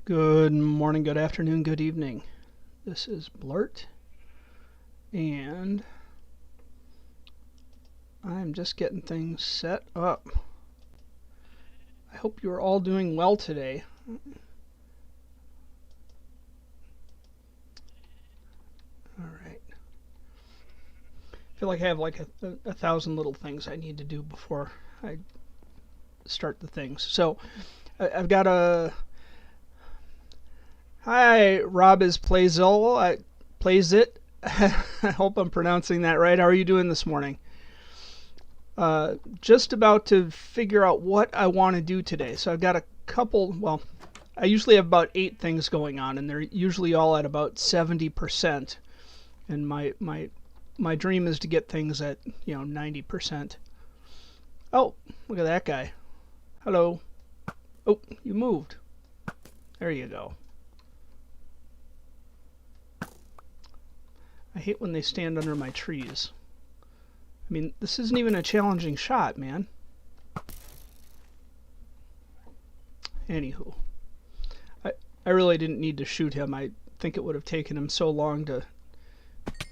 Good morning, good afternoon, good evening. This is Bluurrt, and I'm just getting things set up. I hope you're all doing well today. Alright. I feel like I have like a thousand little things I need to do before I start the things. So, I've got a... Hi, Rob is plays it. I hope I'm pronouncing that right. How are you doing this morning? Just about to figure out what I want to do today. So I've got a couple, well, I usually have about 8 things going on, and they're usually all at about 70%. And my dream is to get things at, 90%. Oh, look at that guy. Hello. Oh, you moved. There you go. I hate when they stand under my trees. I mean, this isn't even a challenging shot, man. Anywho. I really didn't need to shoot him. I think it would have taken him so long to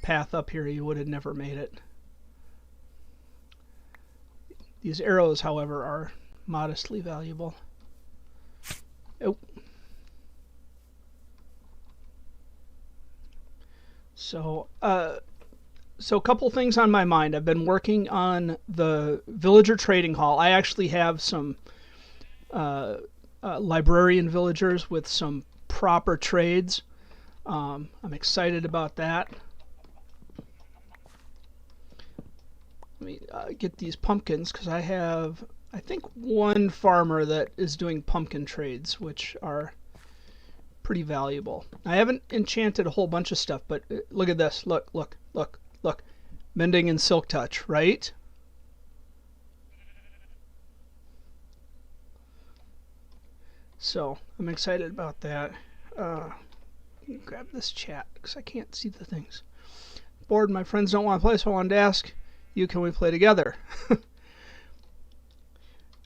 path up here he would have never made it. These arrows, however, are modestly valuable. Oh. So a couple things on my mind. I've been working on the villager trading hall. I actually have some librarian villagers with some proper trades. I'm excited about that. Let me get these pumpkins because I have, I think, one farmer that is doing pumpkin trades, which are pretty valuable. I haven't enchanted a whole bunch of stuff, but look at this. Look. Mending and silk touch, right? So I'm excited about that. Grab this chat because I can't see the things. Bored, my friends don't want to play, so I wanted to ask you, can we play together?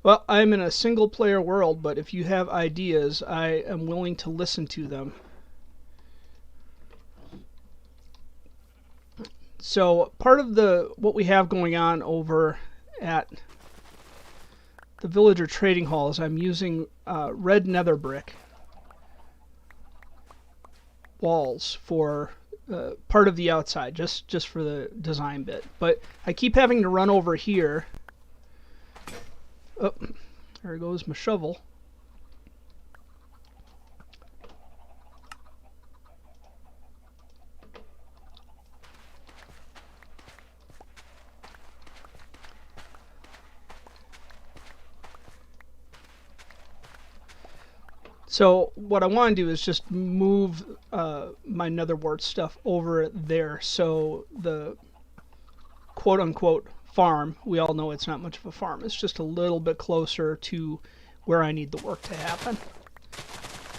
Well, I'm in a single player world, but if you have ideas, I am willing to listen to them. So part of what we have going on over at the villager trading hall is I'm using red nether brick walls for part of the outside, just for the design bit. But I keep having to run over here. Oh, there goes my shovel. So what I want to do is just move my netherwart stuff over there, so the quote-unquote farm, we all know it's not much of a farm, it's just a little bit closer to where I need the work to happen.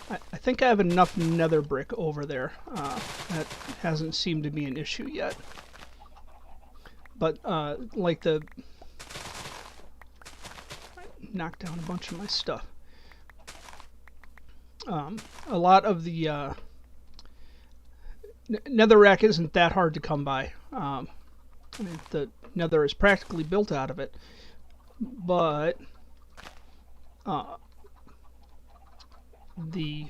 I think I have enough nether brick over there. That hasn't seemed to be an issue yet. But like I knocked down a bunch of my stuff. A lot of the netherrack isn't that hard to come by. I mean, the nether is practically built out of it, but the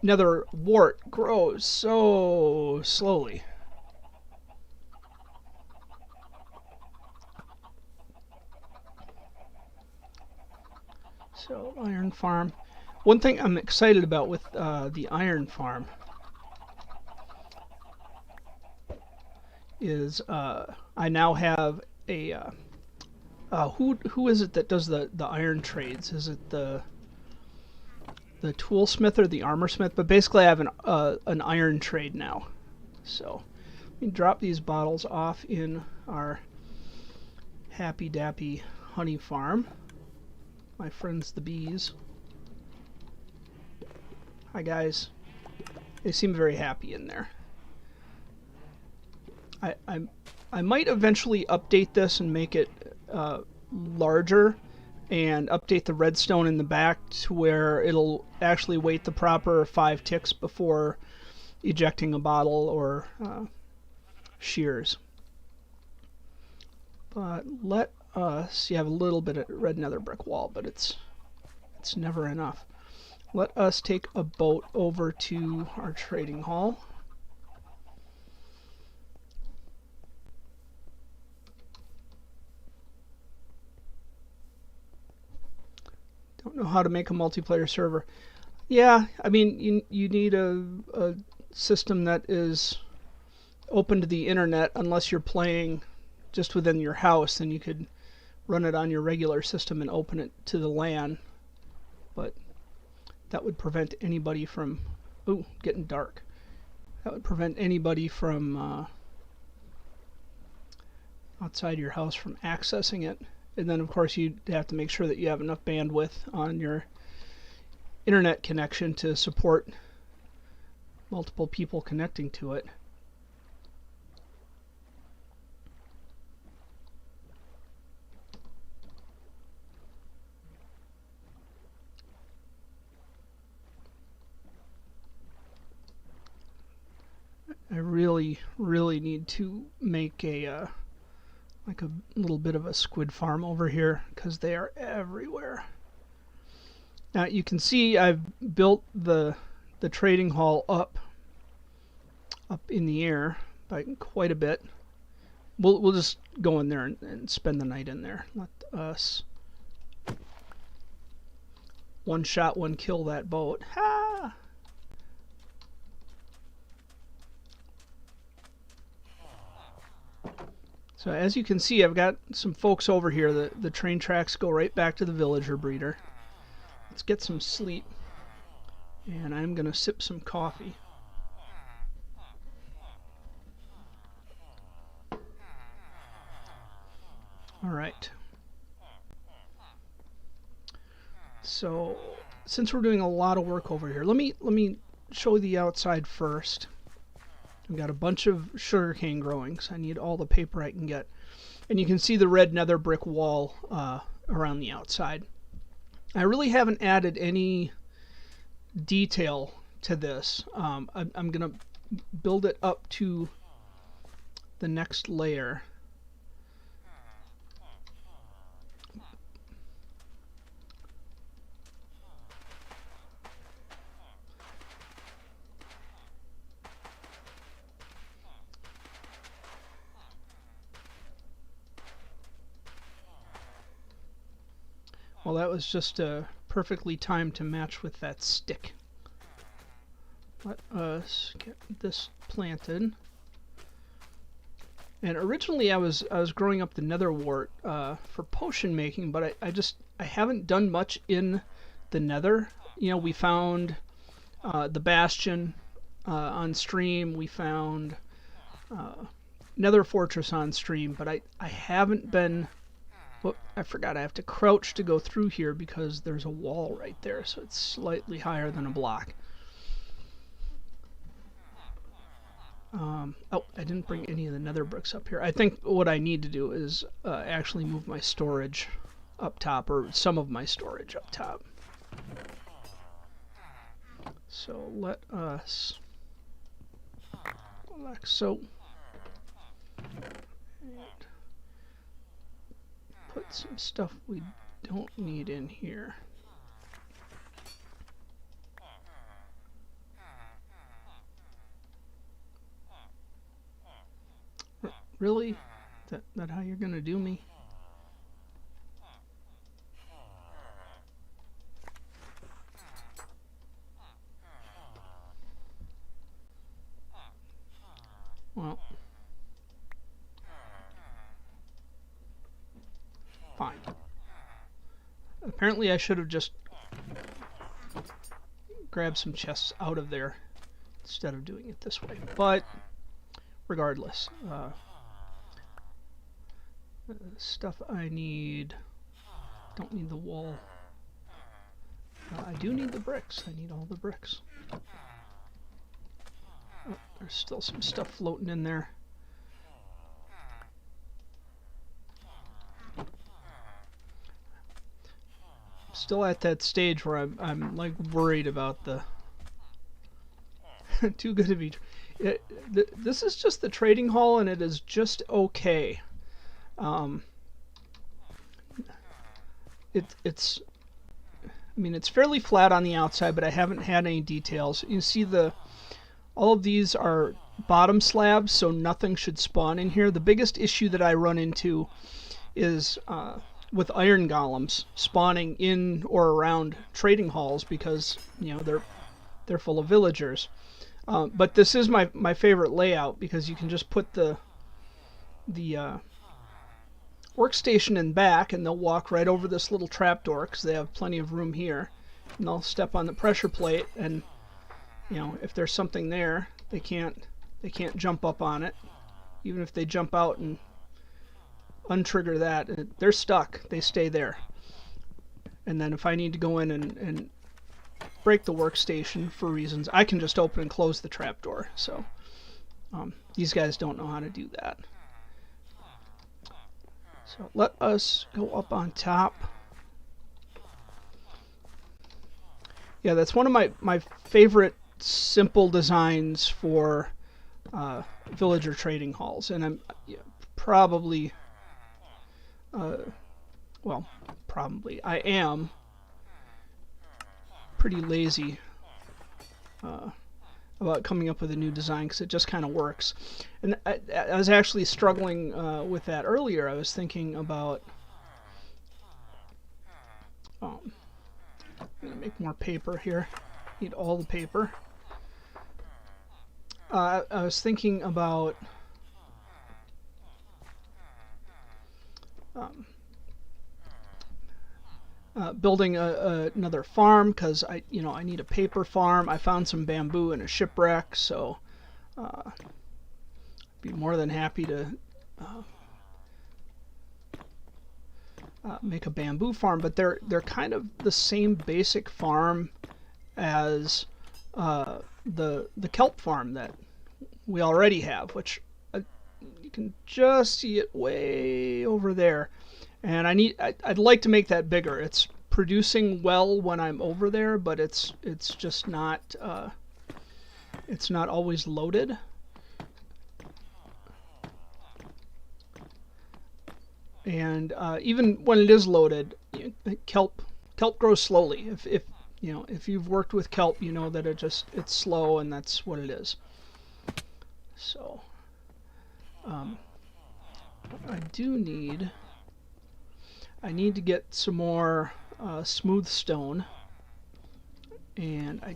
nether wart grows so slowly. So, iron farm. One thing I'm excited about with the iron farm is I now have a who is it that does the iron trades? Is it the toolsmith or the armorsmith? But basically, I have an iron trade now. So let me drop these bottles off in our happy dappy honey farm. My friends the bees. Hi guys. They seem very happy in there. I might eventually update this and make it larger and update the redstone in the back to where it'll actually wait the proper 5 ticks before ejecting a bottle or shears. But let us, you have a little bit of red nether brick wall, but it's never enough. Let us take a boat over to our trading hall. Don't know how to make a multiplayer server. Yeah, I mean, you need a system that is open to the internet. Unless you're playing just within your house, then you could run it on your regular system and open it to the LAN. But that would prevent anybody from... Ooh, getting dark. That would prevent anybody from outside your house from accessing it. And then, of course, you'd have to make sure that you have enough bandwidth on your internet connection to support multiple people connecting to it. I really, really need to make a like a little bit of a squid farm over here because they are everywhere. Now you can see I've built the trading hall up in the air by quite a bit. We'll just go in there and spend the night in there. Let us one shot, one kill that boat. Ha! So as you can see, I've got some folks over here. The train tracks go right back to the villager breeder. Let's get some sleep. And I'm going to sip some coffee. Alright. So, since we're doing a lot of work over here, let me show the outside first. I've got a bunch of sugarcane growing, so I need all the paper I can get. And you can see the red nether brick wall around the outside. I really haven't added any detail to this. I'm going to build it up to the next layer. Well, that was just perfectly timed to match with that stick. Let us get this planted. And originally I was growing up the nether wart for potion making, but I haven't done much in the nether. You know, we found the bastion on stream. We found nether fortress on stream, but I haven't been... Whoop, I forgot I have to crouch to go through here because there's a wall right there, so it's slightly higher than a block. Oh, I didn't bring any of the nether bricks up here. I think what I need to do is actually move my storage up top, or some of my storage up top. So let us, like so. Put some stuff we don't need in here. Really? That how you're gonna do me? Well, fine. Apparently I should have just grabbed some chests out of there instead of doing it this way. But regardless, stuff I need, don't need the wool. I do need the bricks. I need all the bricks. Oh, there's still some stuff floating in there. Still at that stage where I'm like worried about the too good to be. This is just the trading hall, and it is just okay. Um, it's I mean, it's fairly flat on the outside, but I haven't had any details. You see all of these are bottom slabs, so nothing should spawn in here. The biggest issue that I run into is with iron golems spawning in or around trading halls because they're full of villagers. But this is my favorite layout because you can just put the workstation in back, and they'll walk right over this little trapdoor because they have plenty of room here, and they'll step on the pressure plate, and if there's something there, they can't jump up on it. Even if they jump out and untrigger that, they're stuck. They stay there. And then if I need to go in and break the workstation for reasons, I can just open and close the trapdoor. So these guys don't know how to do that. So let us go up on top. Yeah, that's one of my favorite simple designs for villager trading halls. And I'm probably, I am pretty lazy about coming up with a new design because it just kind of works. And I was actually struggling with that earlier. I was thinking about I'm going to make more paper here. Need all the paper. I was thinking about building another farm because I need a paper farm. I found some bamboo in a shipwreck, so I'd be more than happy to make a bamboo farm. But they're kind of the same basic farm as the kelp farm that we already have, which you can just see it way over there. And I'd like to make that bigger. It's producing well when I'm over there, but it's just not it's not always loaded. And even when it is loaded, kelp grows slowly. If you've worked with kelp, you know that it's slow, and that's what it is. So I need to get some more smooth stone, and I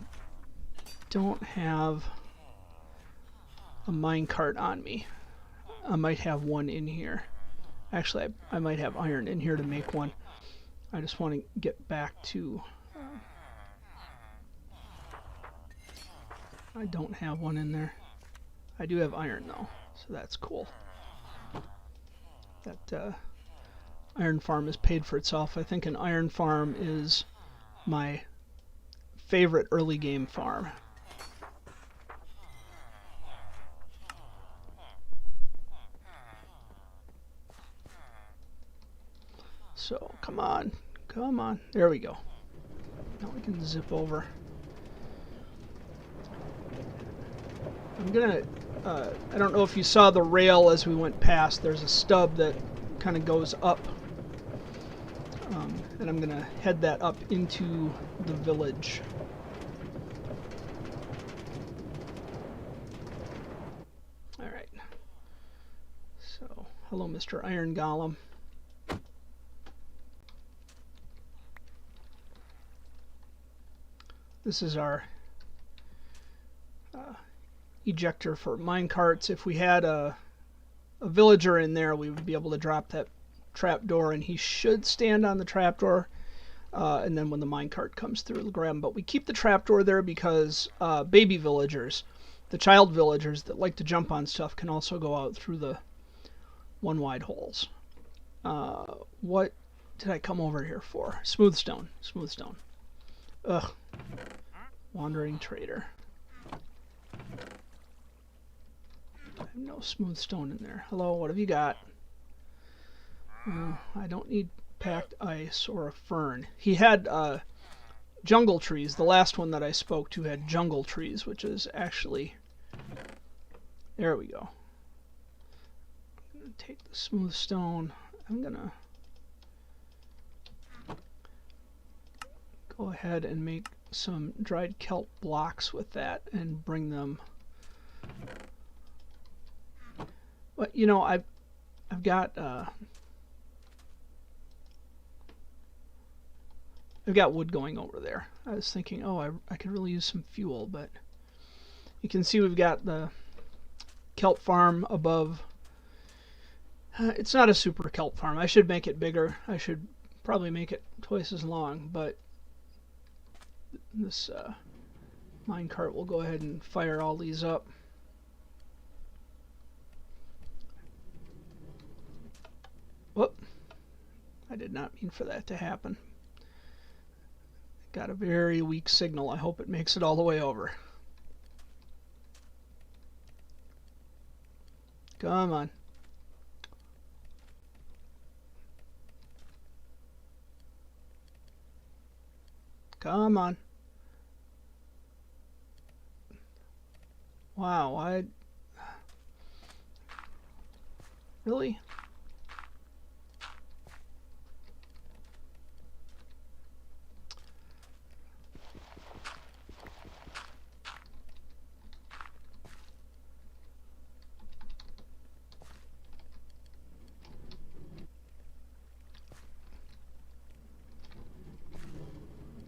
don't have a minecart on me. I might have one in here. Actually, I might have iron in here to make one. I just want to get back to... I don't have one in there. I do have iron, though, so that's cool. That iron farm is paid for itself. I think an iron farm is my favorite early game farm. So come on, there we go. Now we can zip over. I'm gonna I don't know if you saw the rail as we went past. There's a stub that kind of goes up, and I'm gonna head that up into the village. Alright, so hello Mr. Iron Golem. This is our ejector for minecarts. If we had a villager in there, we would be able to drop that trapdoor, and he should stand on the trapdoor, and then when the minecart comes through, it'll grab him. But we keep the trapdoor there because baby villagers, the child villagers that like to jump on stuff, can also go out through the one wide holes. What did I come over here for? Smooth stone. Ugh. Wandering trader. I have no smooth stone in there. Hello, what have you got? I don't need packed ice or a fern. He had jungle trees. The last one that I spoke to had jungle trees, which is actually... There we go. I'm going to take the smooth stone. I'm going to go ahead and make some dried kelp blocks with that and bring them... But, you know, I've got wood going over there. I was thinking, oh, I could really use some fuel, but you can see we've got the kelp farm above. It's not a super kelp farm. I should make it bigger. I should probably make it twice as long, but this minecart will go ahead and fire all these up. Whoop. I did not mean for that to happen. Got a very weak signal. I hope it makes it all the way over. Come on. Come on. Wow, really?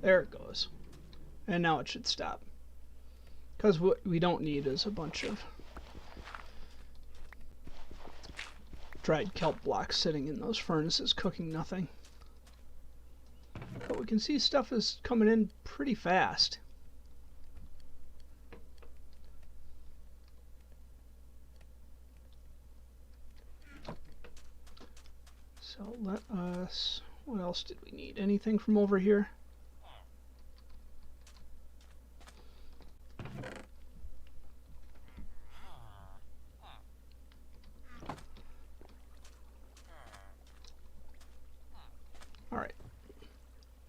There it goes. And now it should stop. Because what we don't need is a bunch of dried kelp blocks sitting in those furnaces cooking nothing. But we can see stuff is coming in pretty fast. So let us... What else did we need? Anything from over here? Alright.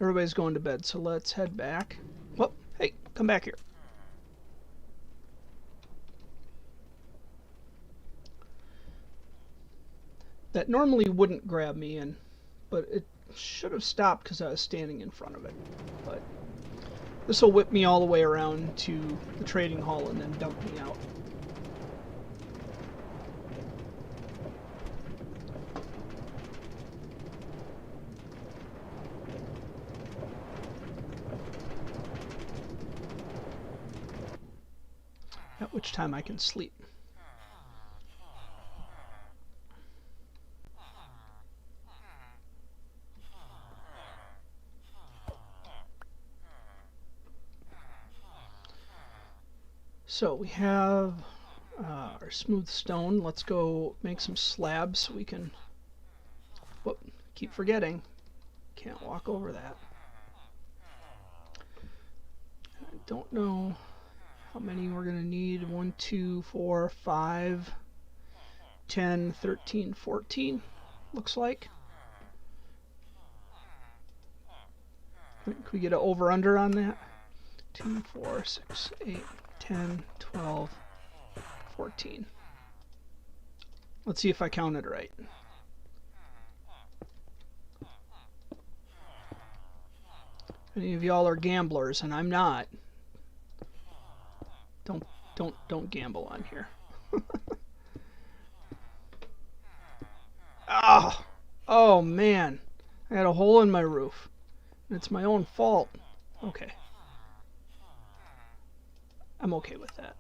Everybody's going to bed, so let's head back. Whoop! Hey, come back here. That normally wouldn't grab me in, but it should have stopped because I was standing in front of it. But this will whip me all the way around to the trading hall and then dump me out. At which time I can sleep. So we have our smooth stone. Let's go make some slabs so we can... Whoop, keep forgetting. Can't walk over that. I don't know how many we're going to need. 1, 2, 4, 5, 10, 13, 14, looks like. Can we get an over-under on that? 2, 4, 6, 8, 10, 12, 14. Let's see if I counted right. Any of y'all are gamblers, and I'm not. Don't gamble on here. Oh, oh man, I had a hole in my roof. It's my own fault. Okay. I'm okay with that.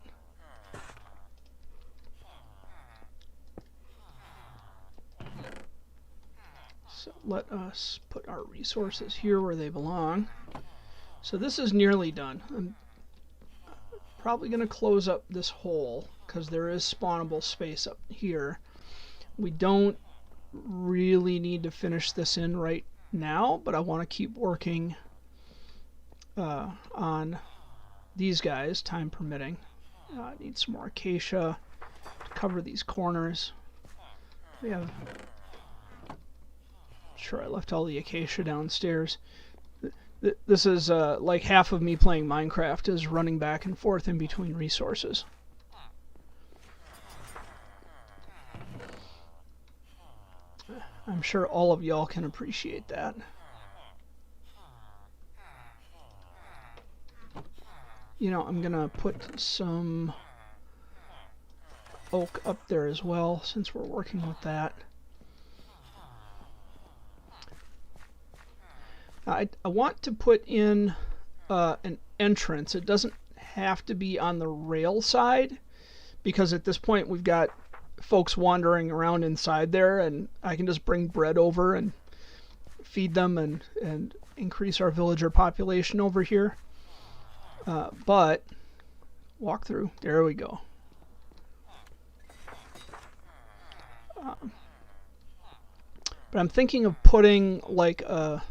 So let us put our resources here where they belong. So this is nearly done. I'm probably going to close up this hole because there is spawnable space up here. We don't really need to finish this in right now, but I want to keep working on these guys, time permitting. I need some more acacia to cover these corners. We have Sure, I left all the acacia downstairs. This is like half of me playing Minecraft is running back and forth in between resources. I'm sure all of y'all can appreciate that. You know, I'm gonna put some oak up there as well since we're working with that. I want to put in an entrance. It doesn't have to be on the rail side because at this point we've got folks wandering around inside there, and I can just bring bread over and feed them and increase our villager population over here. But walk through. There we go. But I'm thinking of putting like a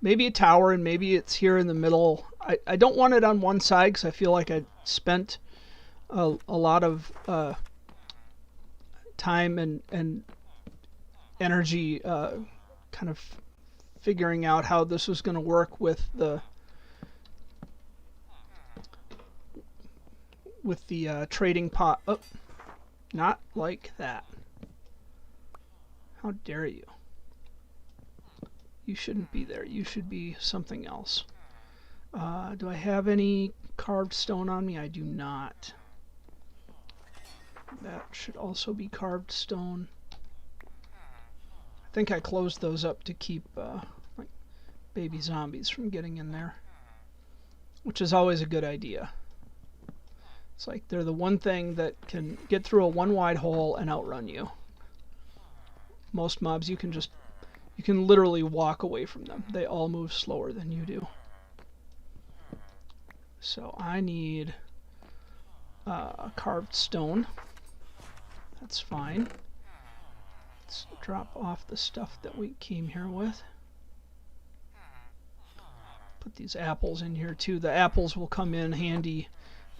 maybe a tower, and maybe it's here in the middle. I don't want it on one side because I feel like I spent a lot of time and energy kind of figuring out how this was going to work with the trading pot. Oh, not like that. How dare you? You shouldn't be there. You should be something else. Do I have any carved stone on me? I do not. That should also be carved stone. I think I closed those up to keep like baby zombies from getting in there, which is always a good idea. It's like they're the one thing that can get through a one wide hole and outrun you. Most mobs you can literally walk away from them. They all move slower than you do. So I need a carved stone. That's fine. Let's drop off the stuff that we came here with. Put these apples in here too. The apples will come in handy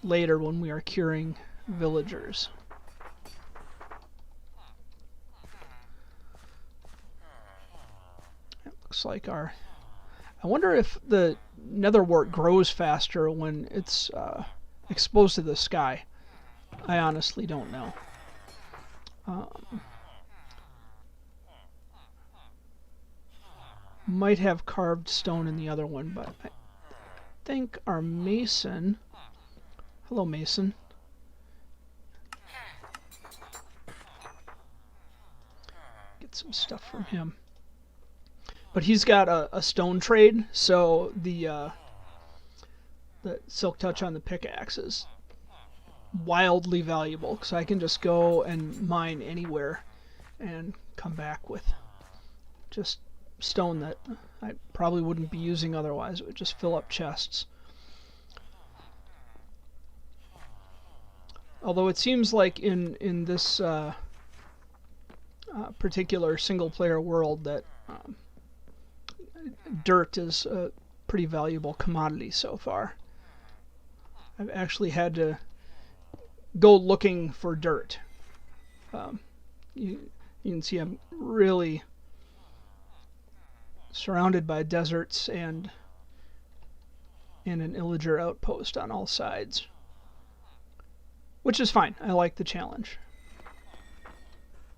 later when we are curing villagers. It looks like our... I wonder if the netherwort grows faster when it's exposed to the sky. I honestly don't know. Might have carved stone in the other one, but I think our mason... Hello, mason. Get some stuff from him. But he's got a stone trade, so the silk touch on the pickaxe is wildly valuable, because I can just go and mine anywhere and come back with just stone that I probably wouldn't be using otherwise. It would just fill up chests. Although it seems like in this particular single-player world that dirt is a pretty valuable commodity so far. I've actually had to go looking for dirt. You can see I'm really surrounded by deserts and an illager outpost on all sides. Which is fine. I like the challenge.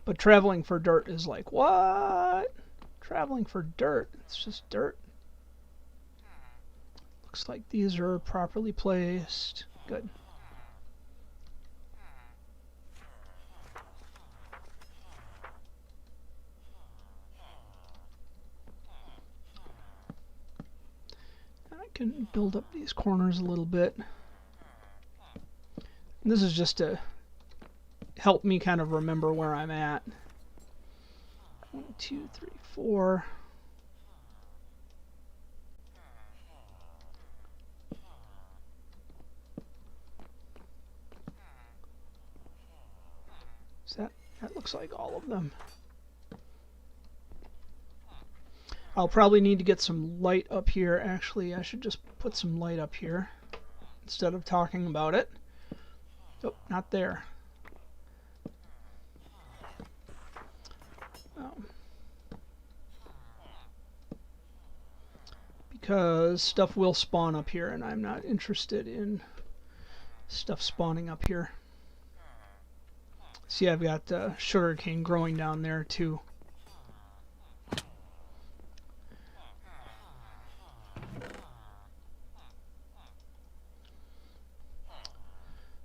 But traveling for dirt is like, what? Traveling for dirt? It's just dirt. Looks like these are properly placed. Good. I can build up these corners a little bit. And this is just to help me kind of remember where I'm at. 1, 2, 3, 4. That looks like all of them. I'll probably need to get some light up here. Actually, I should just put some light up here instead of talking about it. Oh, not there. because stuff will spawn up here, and I'm not interested in stuff spawning up here. See, I've got sugarcane growing down there too.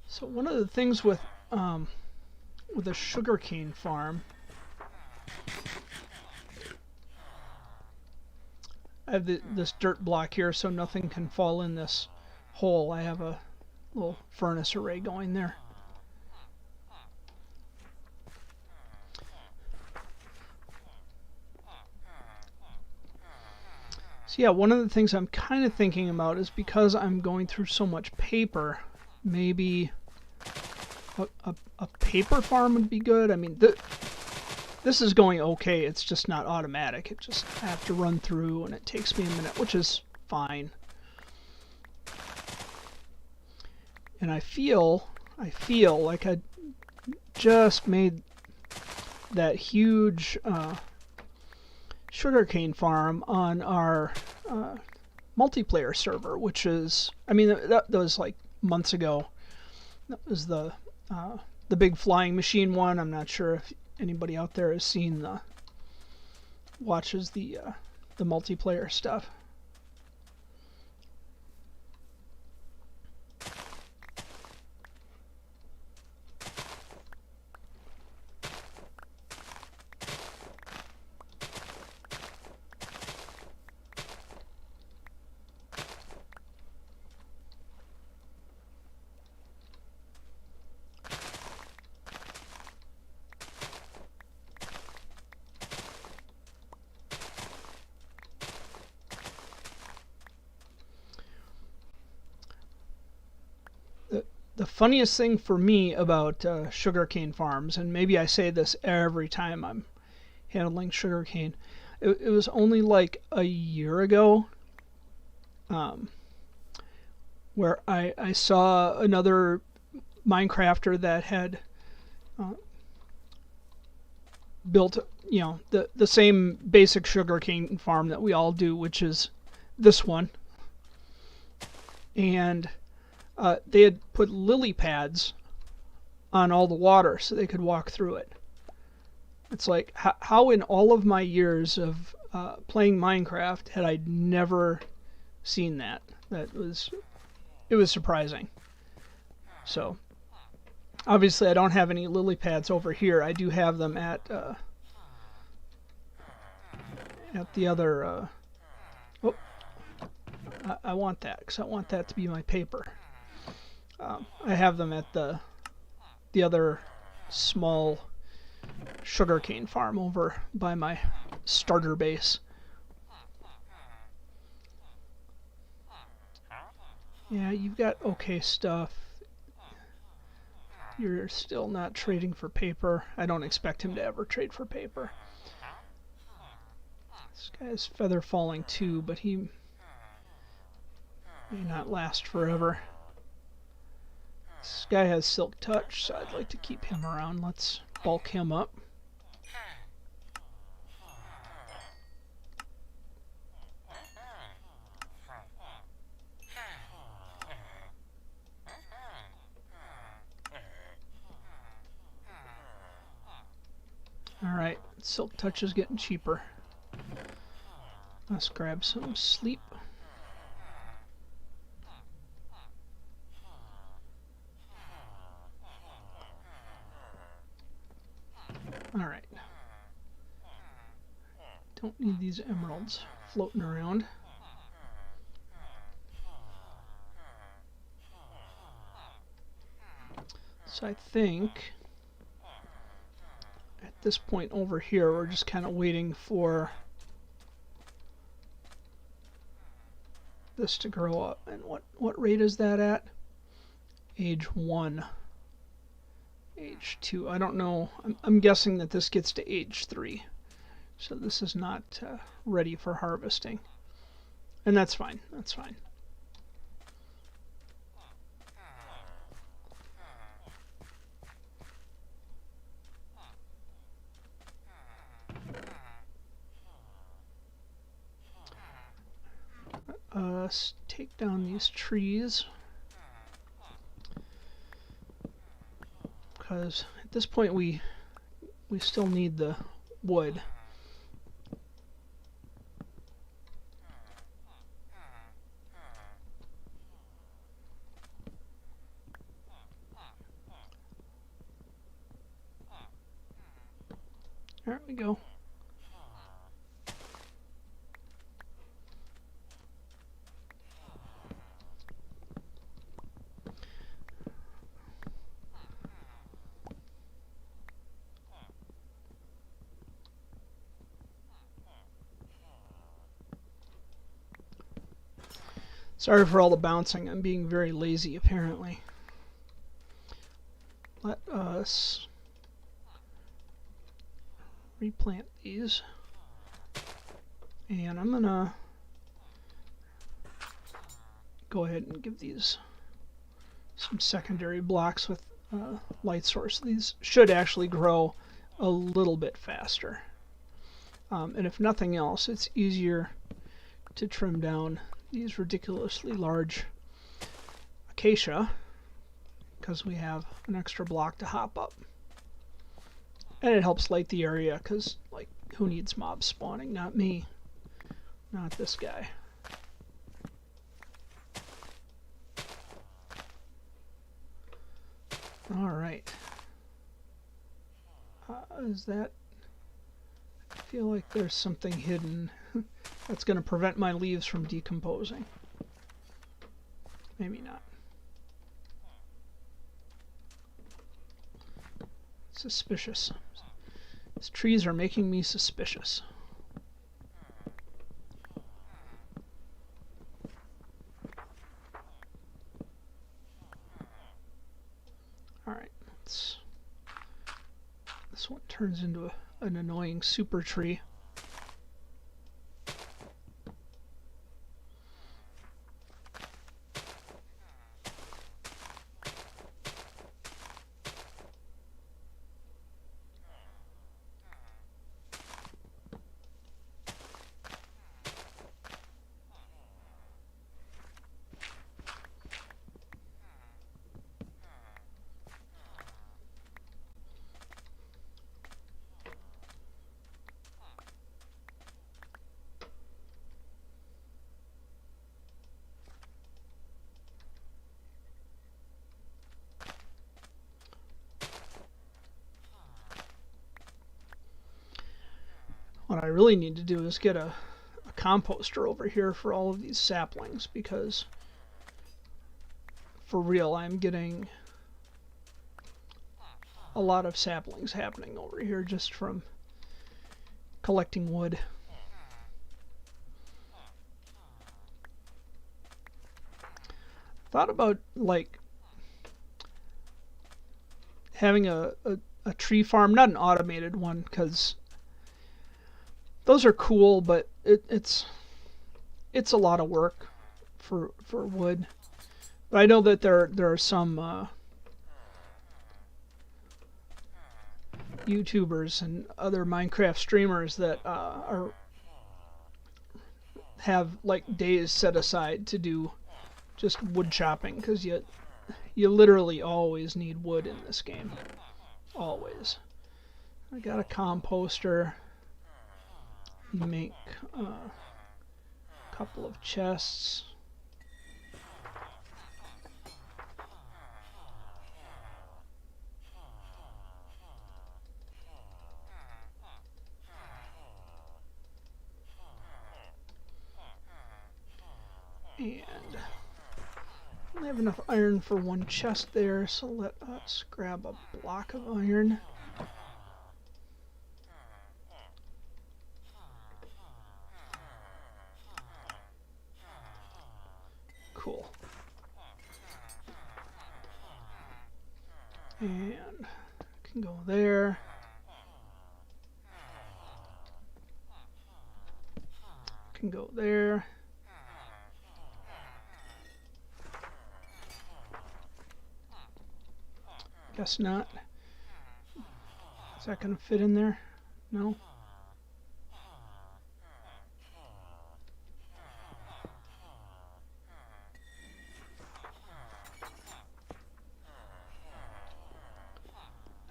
So one of the things with a sugarcane farm, I have this dirt block here so nothing can fall in this hole. I have a little furnace array going there. So yeah, one of the things I'm kind of thinking about is, because I'm going through so much paper, maybe a paper farm would be good. I mean, this is going okay. It's just not automatic. It just, I have to run through, and it takes me a minute, which is fine. And I feel like I just made that huge sugarcane farm on our multiplayer server, which is, I mean, that was like months ago. That was the big flying machine one. I'm not sure if anybody out there has seen watches the multiplayer stuff. The funniest thing for me about sugarcane farms, and maybe I say this every time I'm handling sugarcane, it was only like a year ago where I saw another Minecrafter that had built, you know, the same basic sugarcane farm that we all do, which is this one. And they had put lily pads on all the water so they could walk through it. It's like, how in all of my years of playing Minecraft had I never seen that? It was surprising. So, obviously I don't have any lily pads over here. I do have them at the other... I want that, because I want that to be my paper. I have them at the other small sugarcane farm over by my starter base. Yeah, you've got okay stuff. You're still not trading for paper. I don't expect him to ever trade for paper. This guy's feather falling too, but he may not last forever. This guy has silk touch, so I'd like to keep him around. Let's bulk him up. Alright, silk touch is getting cheaper. Let's grab some sleep. Alright. Don't need these emeralds floating around. So I think at this point over here we're just kind of waiting for this to grow up. And what rate is that at? Age 1. Age 2. I don't know. I'm guessing that this gets to age 3. So this is not ready for harvesting. And that's fine. That's fine. us take down these trees, because at this point we still need the wood. There we go. Sorry for all the bouncing. I'm being very lazy, apparently. Let us replant these. And I'm gonna go ahead and give these some secondary blocks with light source. These should actually grow a little bit faster. And if nothing else, it's easier to trim down these ridiculously large acacia because we have an extra block to hop up. And it helps light the area because, like, who needs mobs spawning? Not me. Not this guy. Alright. Is that... I feel like there's something hidden that's going to prevent my leaves from decomposing. Maybe not. Suspicious. These trees are making me suspicious. Alright, this one turns into an annoying super tree. What I really need to do is get a composter over here for all of these saplings, because for real, I'm getting a lot of saplings happening over here just from collecting wood. Thought about, like, having a tree farm, not an automated one, because those are cool, but it's a lot of work for wood. But I know that there are some YouTubers and other Minecraft streamers that have like days set aside to do just wood chopping, because you literally always need wood in this game. Always. I got a composter. Make a couple of chests. And I only have enough iron for one chest there, so let us grab a block of iron. Cool. And can go there. Can go there. Guess not. Is that going to fit in there? No?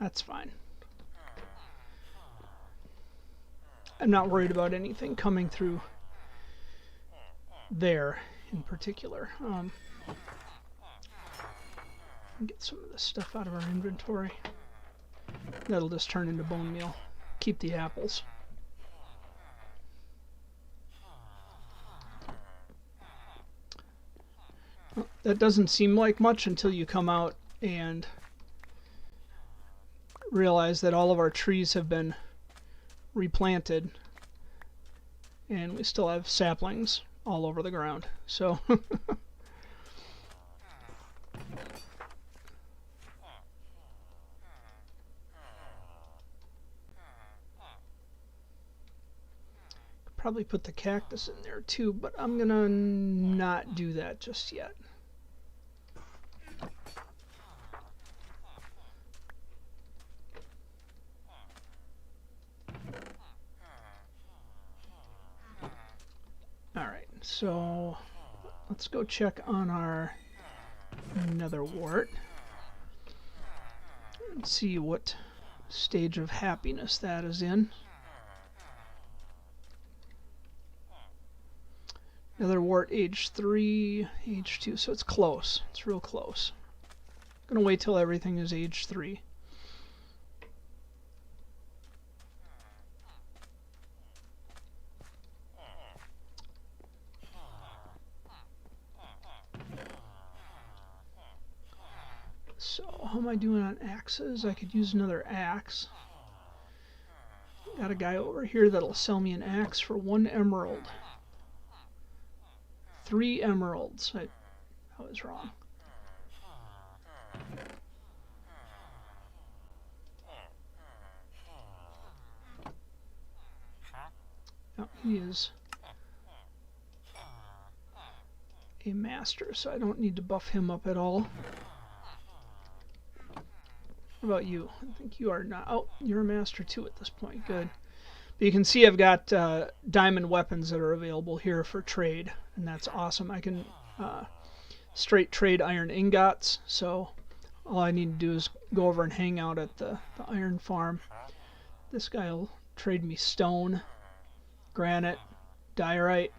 That's fine. I'm not worried about anything coming through there in particular. Get some of this stuff out of our inventory. That'll just turn into bone meal. Keep the apples. Well, that doesn't seem like much until you come out and realize that all of our trees have been replanted and we still have saplings all over the ground. So probably put the cactus in there too, but I'm gonna not do that just yet. Alright, so let's go check on our nether wart and see what stage of happiness that is in. Nether wart age 3, age 2, so it's close. It's real close. I'm gonna wait till everything is age 3. So, how am I doing on axes? I could use another axe. Got a guy over here that'll sell me an axe for 1 emerald. 3 emeralds. I was wrong. No, he is a master, so I don't need to buff him up at all. What about you? I think you are not. Oh, you're a master too at this point. Good. But you can see I've got diamond weapons that are available here for trade, and that's awesome. I can straight trade iron ingots, so all I need to do is go over and hang out at the iron farm. This guy will trade me stone, granite, diorite.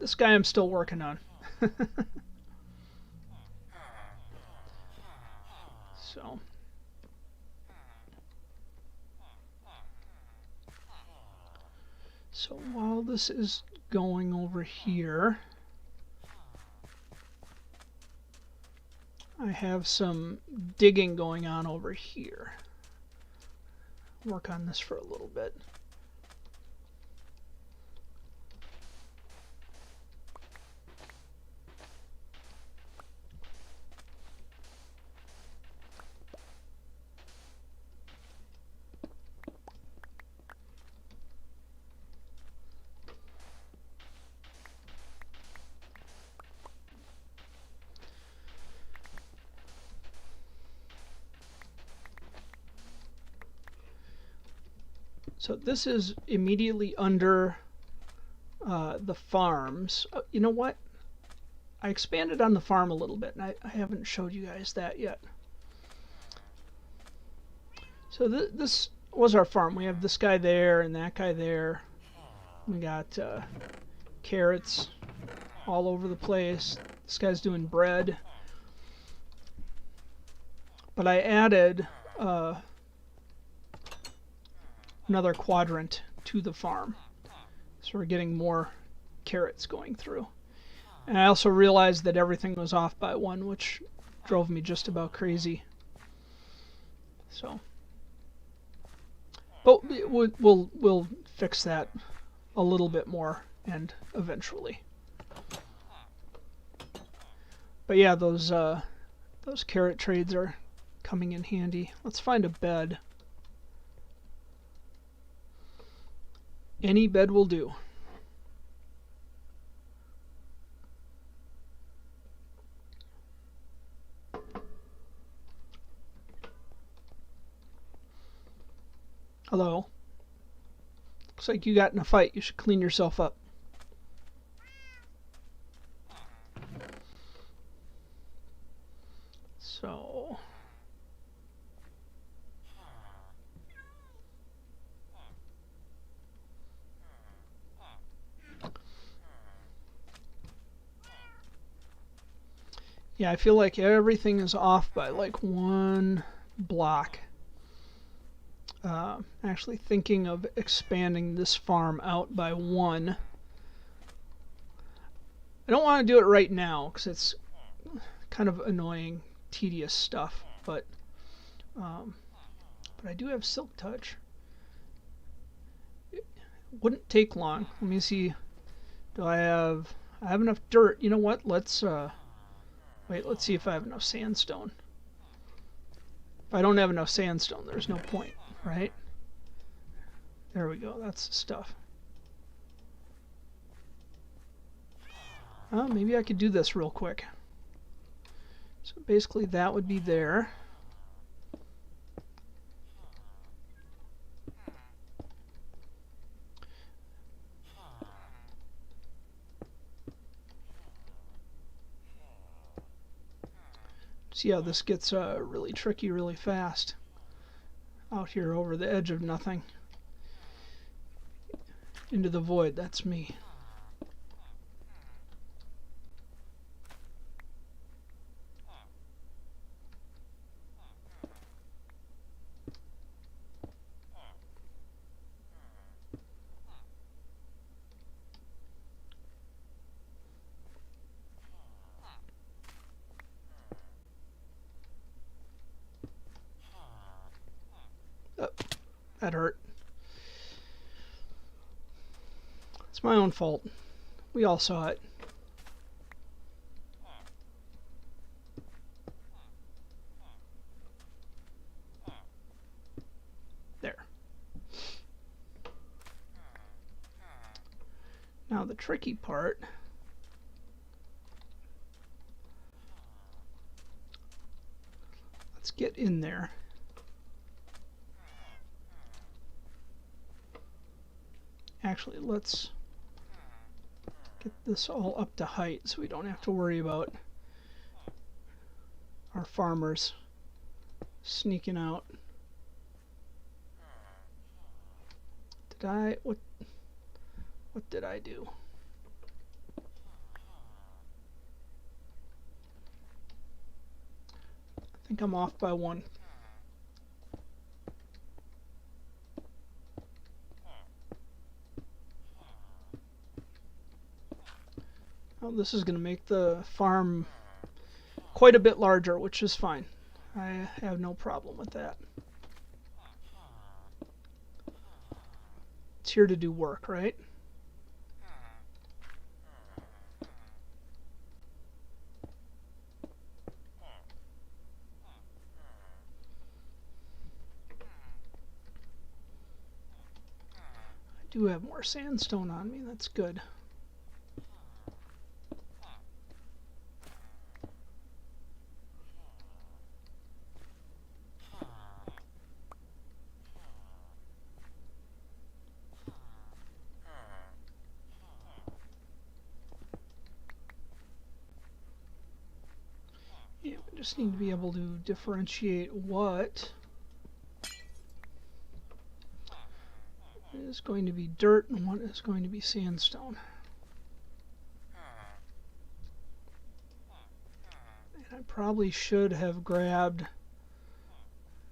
This guy I'm still working on. So while this is going over here, I have some digging going on over here. Work on this for a little bit. So this is immediately under the farms. You know what? I expanded on the farm a little bit, and I haven't showed you guys that yet. So this was our farm. We have this guy there and that guy there. We got carrots all over the place. This guy's doing bread. But I added another quadrant to the farm, so we're getting more carrots going through. And I also realized that everything was off by 1, which drove me just about crazy. So, but we'll fix that a little bit more and eventually. But yeah, those carrot trades are coming in handy. Let's find a bed. Any bed will do. Hello. Looks like you got in a fight. You should clean yourself up. So yeah, I feel like everything is off by like 1 block. Actually thinking of expanding this farm out by 1. I don't want to do it right now because it's kind of annoying, tedious stuff, but I do have Silk Touch. It wouldn't take long. Let me see. Do I have enough dirt? You know what? Let's wait. Let's see if I have enough sandstone. If I don't have enough sandstone, there's no point, right? There we go. That's the stuff. Maybe I could do this real quick. So basically that would be there. See how this gets really tricky really fast. Out here over the edge of nothing. Into the void, that's me. Oh, that hurt. It's my own fault. We all saw it. There. Now the tricky part let's get in there. Actually, let's get this all up to height so we don't have to worry about our farmers sneaking out. What did I do? I think I'm off by 1. Oh, this is going to make the farm quite a bit larger, which is fine. I have no problem with that. It's here to do work, right? I do have more sandstone on me, that's good. Yeah, we just need to be able to differentiate what is going to be dirt and what is going to be sandstone. And I probably should have grabbed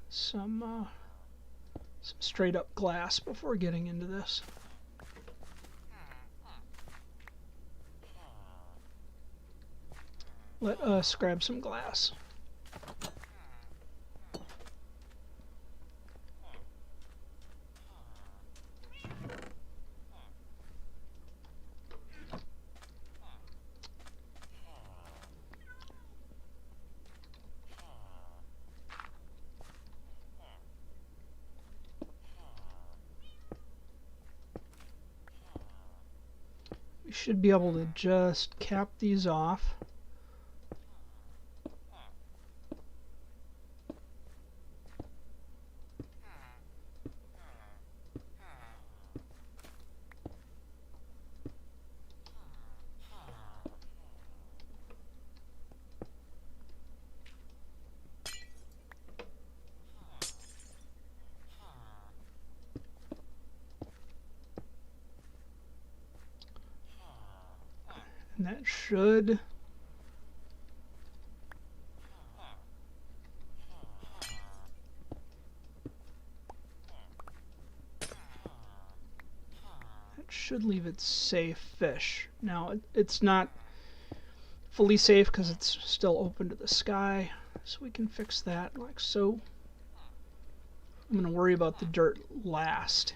some straight up glass before getting into this. Let us grab some glass. We should be able to just cap these off. And that should... should leave it safe fish. Now it's not fully safe because it's still open to the sky, so we can fix that like so. I'm going to worry about the dirt last.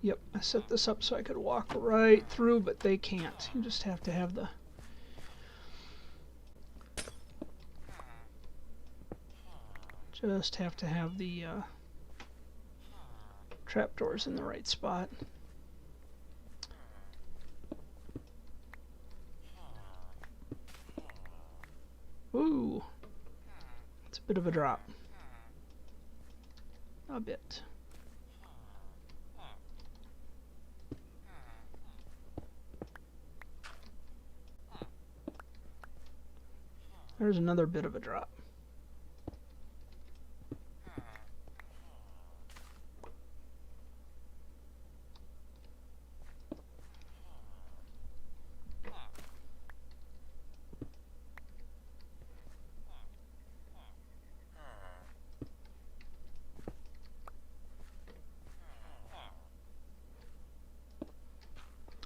Yep, I set this up so I could walk right through, but they can't. You just have to have the trapdoors in the right spot. Ooh, it's a bit of a drop. A bit. There's another bit of a drop.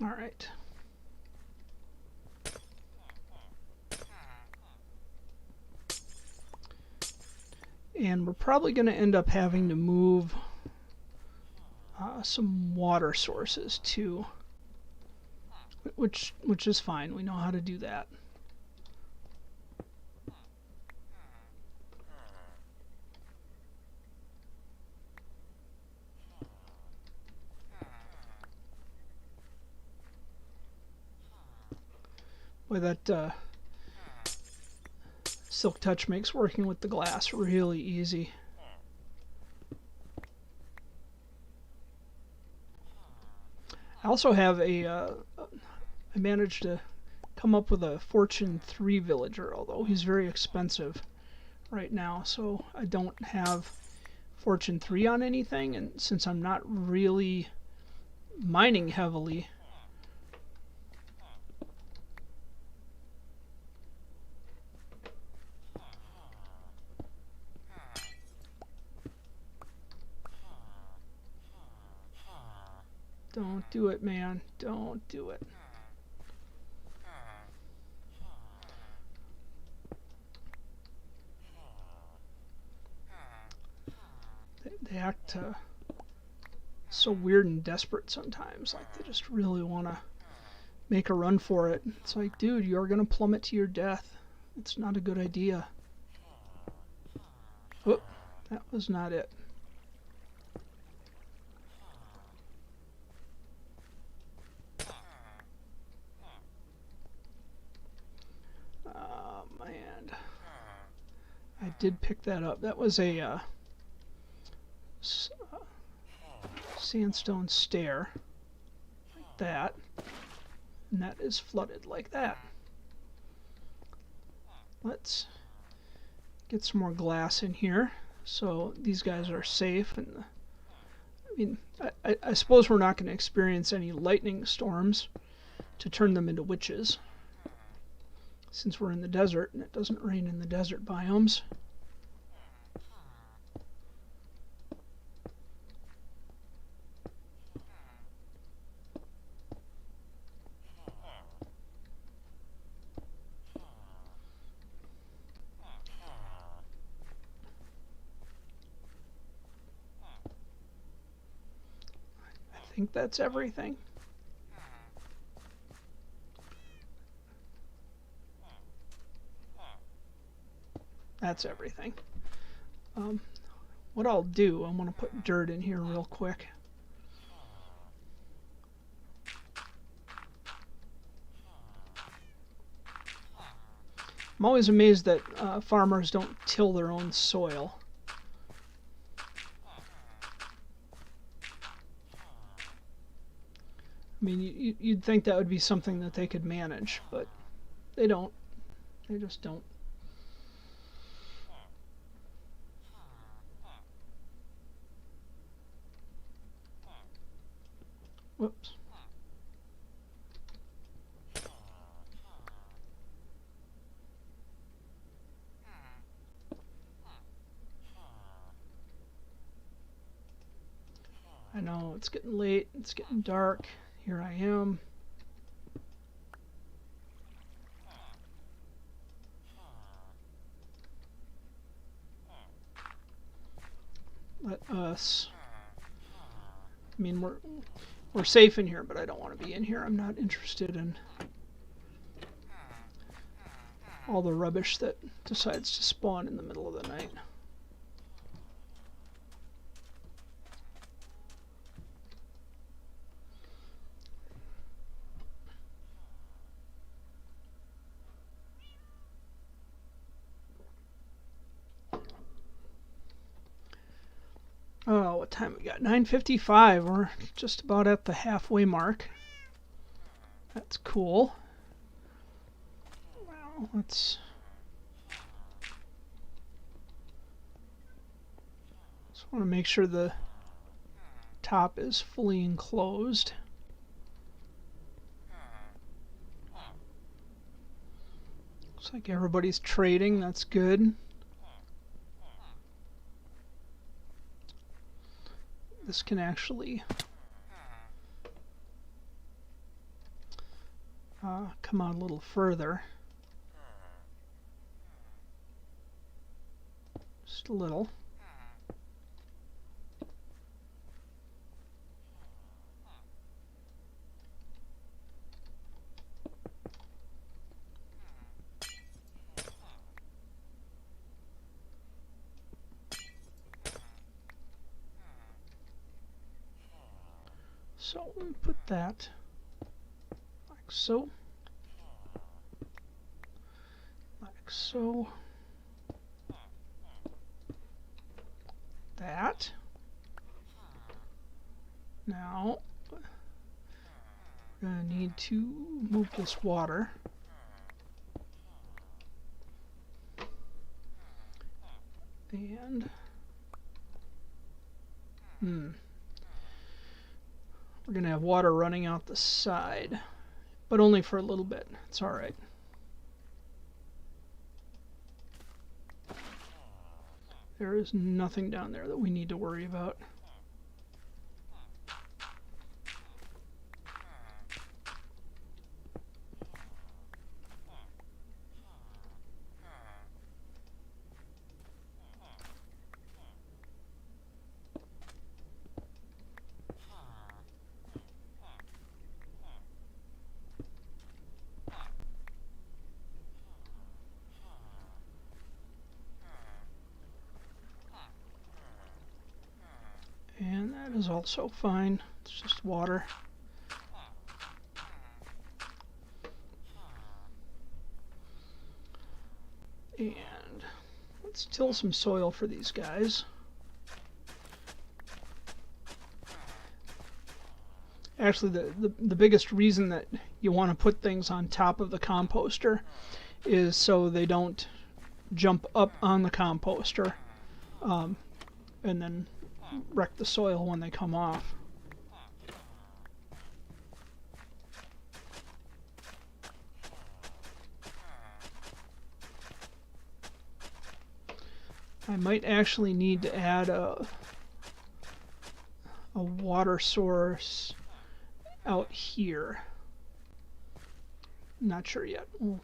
All right. And we're probably going to end up having to move some water sources too, which is fine. We know how to do that. Boy, that Silk Touch makes working with the glass really easy. I also have I managed to come up with a Fortune 3 villager, although he's very expensive right now, so I don't have Fortune 3 on anything, and since I'm not really mining heavily, don't do it, man. Don't do it. They act so weird and desperate sometimes. Like they just really want to make a run for it. It's like, dude, you're going to plummet to your death. It's not a good idea. Oh, that was not it. Man, I did pick that up. That was a sandstone stair, like that, and that is flooded like that. Let's get some more glass in here so these guys are safe. And I mean, I suppose we're not going to experience any lightning storms to turn them into witches, since we're in the desert and it doesn't rain in the desert biomes. I think that's everything. That's everything. What I'll do, I'm going to put dirt in here real quick. I'm always amazed that farmers don't till their own soil. I mean, you'd think that would be something that they could manage, but they don't. They just don't. Whoops. I know, it's getting late, it's getting dark. Here I am. Let us... I mean, we're safe in here, but I don't want to be in here. I'm not interested in all the rubbish that decides to spawn in the middle of the night. Oh, what time we got? 9:55. We're just about at the halfway mark. That's cool. Well, let's... Just want to make sure the top is fully enclosed. Looks like everybody's trading. That's good. This can actually come out a little further. Just a little. So we put that like so, like so, that. Now we're going to need to move this water. And we're going to have water running out the side, but only for a little bit. It's all right. There is nothing down there that we need to worry about. And that is also fine. It's just water. And let's till some soil for these guys. Actually, the biggest reason that you want to put things on top of the composter is so they don't jump up on the composter and then wreck the soil when they come off. I might actually need to add a water source out here. Not sure yet. We'll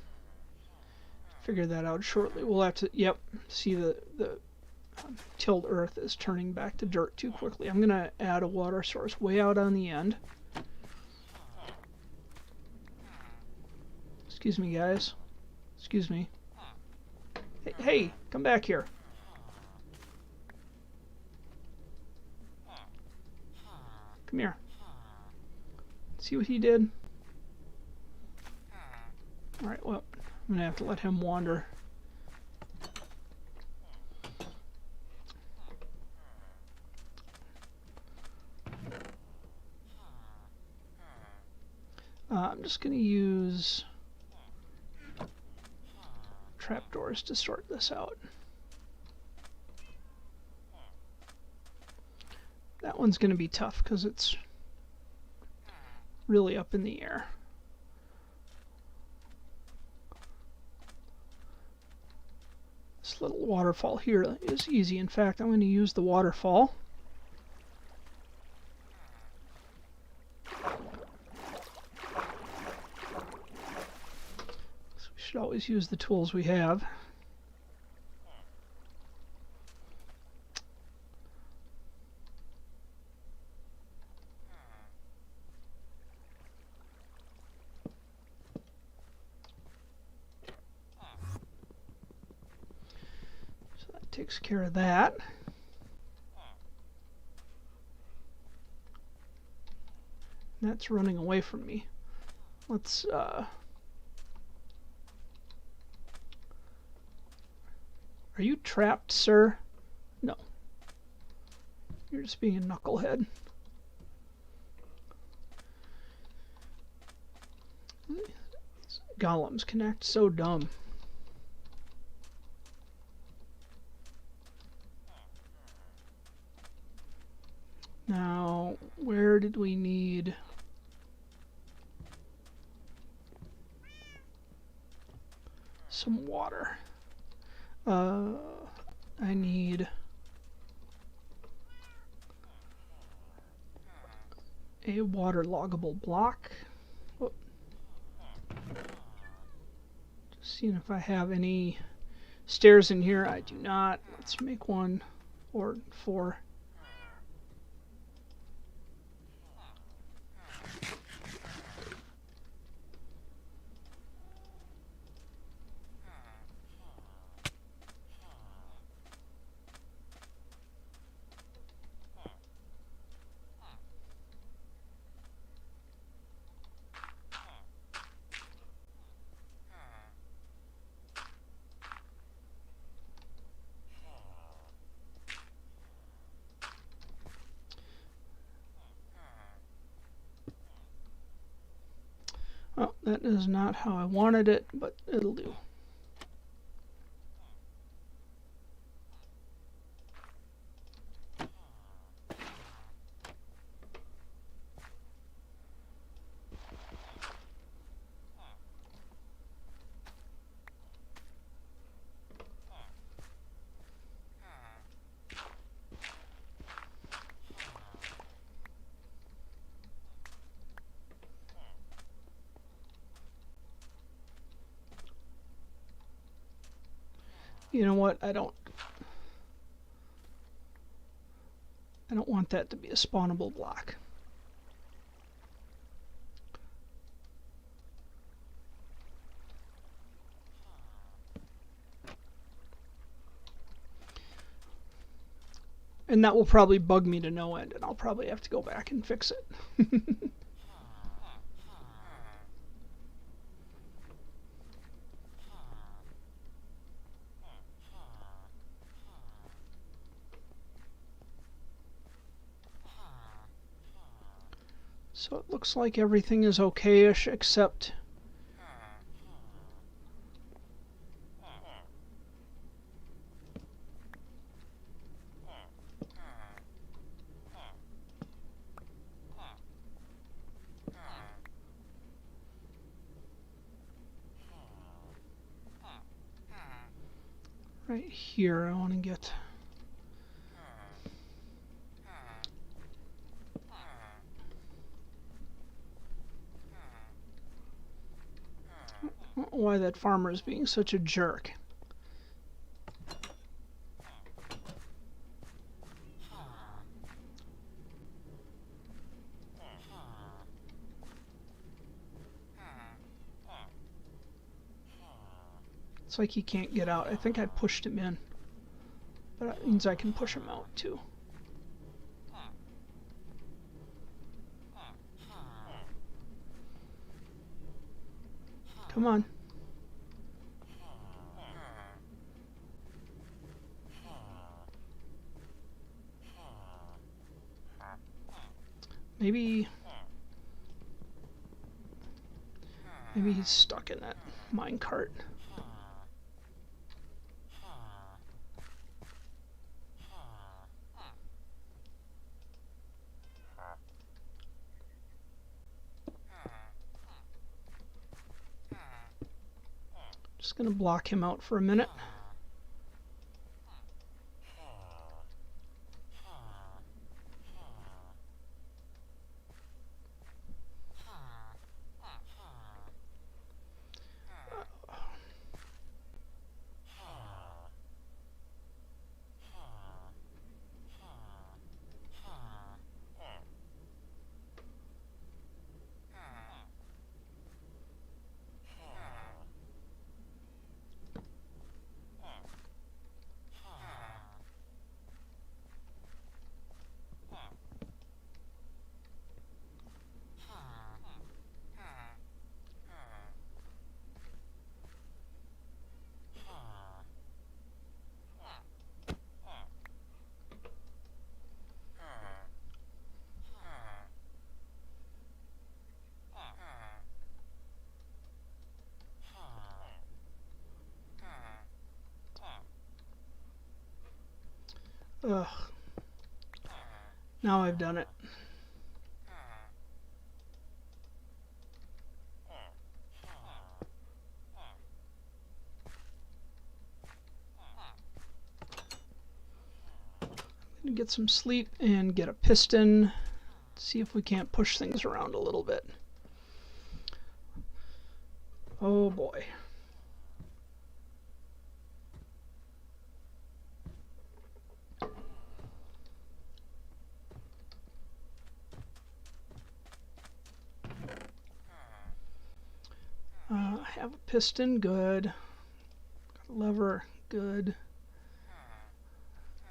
figure that out shortly. We'll have to, yep, see the tilled earth is turning back to dirt too quickly. I'm going to add a water source way out on the end. Excuse me, guys. Excuse me. Hey, come back here. Come here. See what he did? Alright, well, I'm going to have to let him wander. I'm just going to use trapdoors to sort this out. That one's going to be tough because it's really up in the air. This little waterfall here is easy. In fact, I'm going to use the waterfall. So we should always use the tools we have. Takes care of that. That's running away from me. Let's are you trapped, sir? No. You're just being a knucklehead. Golems can act so dumb. Now, where did we need some water? I need a waterloggable block. Oh. Just seeing if I have any stairs in here. I do not. Let's make one or 4. Oh, that is not how I wanted it, but it'll do. You know what? I don't want that to be a spawnable block. And that will probably bug me to no end, and I'll probably have to go back and fix it. So it looks like everything is okay-ish except right here. I want to get I don't know why that farmer is being such a jerk. It's like he can't get out. I think I pushed him in. But that means I can push him out too. Come on. Maybe he's stuck in that minecart. Just gonna block him out for a minute. Ugh. Now I've done it. I'm gonna get some sleep and get a piston. See if we can't push things around a little bit. Oh boy. I have a piston, good. Got a lever, good.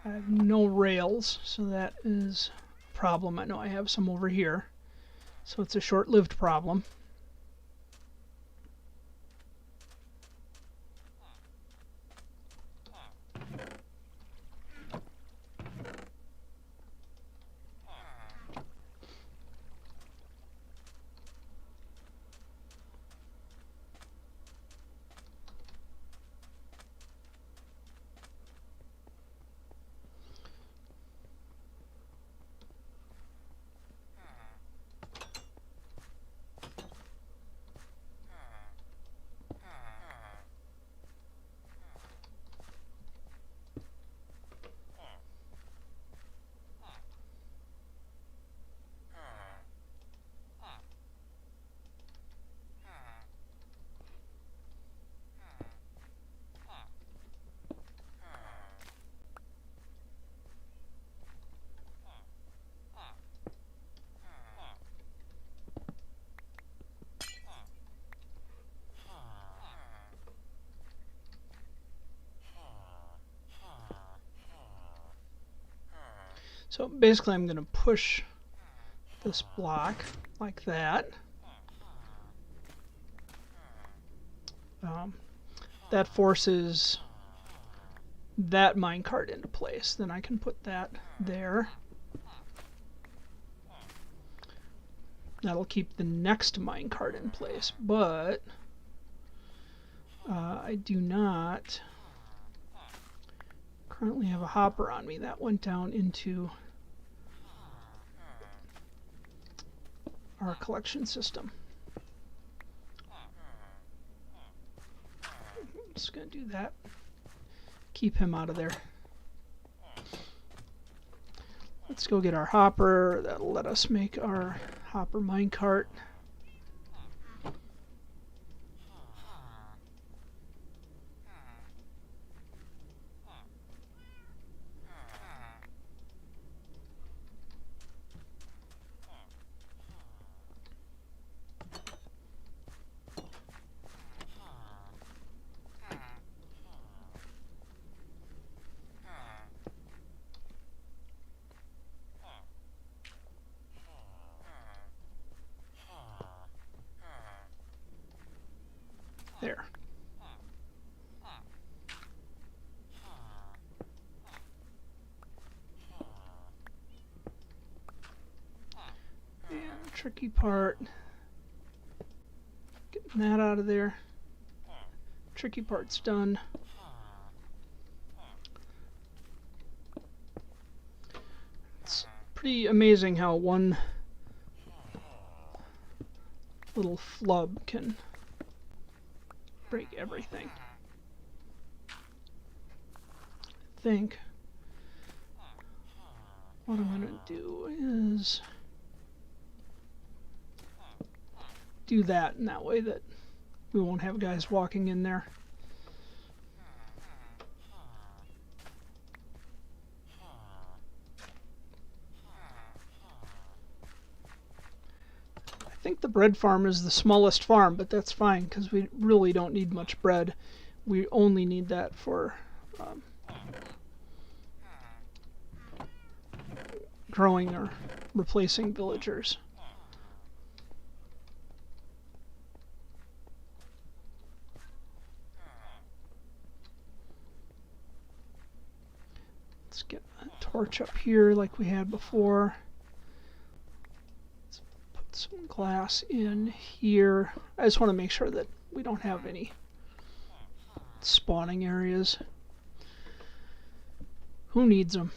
I have no rails, so that is a problem. I know I have some over here, so it's a short-lived problem. So basically I'm going to push this block like that. That forces that minecart into place. Then I can put that there. That'll keep the next minecart in place, but I do not currently have a hopper on me. That went down into our collection system. I'm just going to do that. Keep him out of there. Let's go get our hopper. That'll let us make our hopper minecart. There. And the tricky part, get that out of there. Tricky part's done. It's pretty amazing how one little flub can break everything. I think what I'm going to do is do that in that way that we won't have guys walking in there. I think the bread farm is the smallest farm, but that's fine because we really don't need much bread. We only need that for growing or replacing villagers. Let's get a torch up here like we had before. Let's put some glass in here. I just want to make sure that we don't have any spawning areas. Who needs them?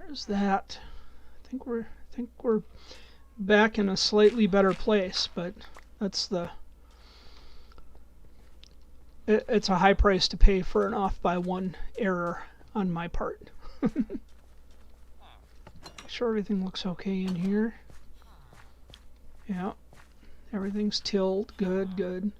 There's that. I think we're back in a slightly better place, but that's it's a high price to pay for an off by one error on my part. Make sure everything looks okay in here. Yeah, everything's tilled. Good, good.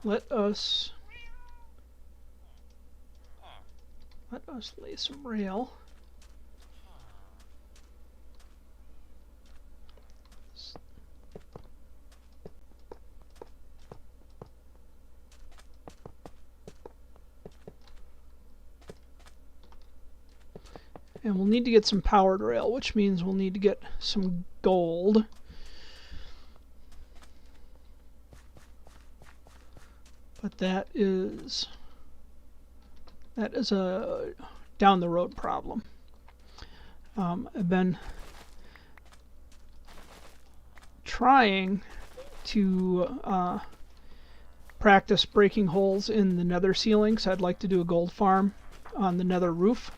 Let us lay some rail. And we'll need to get some powered rail, which means we'll need to get some gold. But that is a down the road problem. I've been trying to practice breaking holes in the nether ceilings. I'd like to do a gold farm on the nether roof.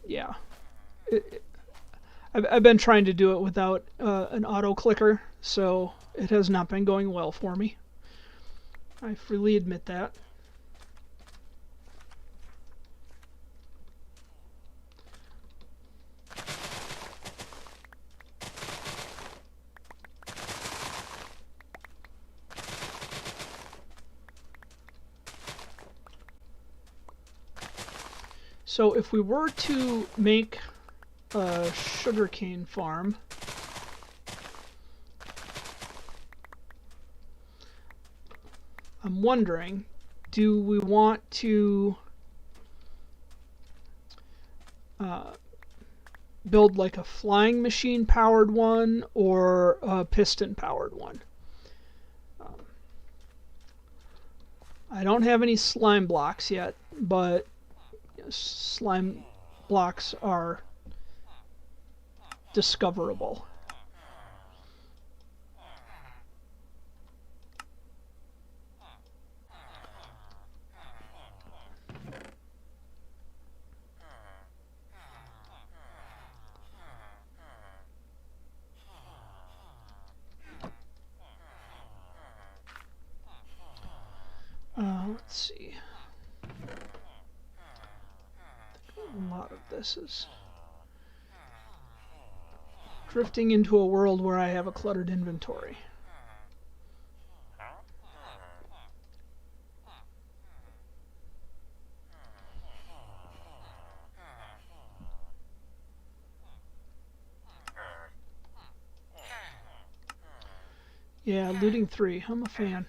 Yeah, I've been trying to do it without an auto clicker, so it has not been going well for me. I freely admit that. So if we were to make a sugarcane farm, I'm wondering, do we want to build like a flying machine powered one or a piston powered one? I don't have any slime blocks yet, but slime blocks are discoverable. Let's see. A lot of this is drifting into a world where I have a cluttered inventory. Yeah, looting 3. I'm a fan.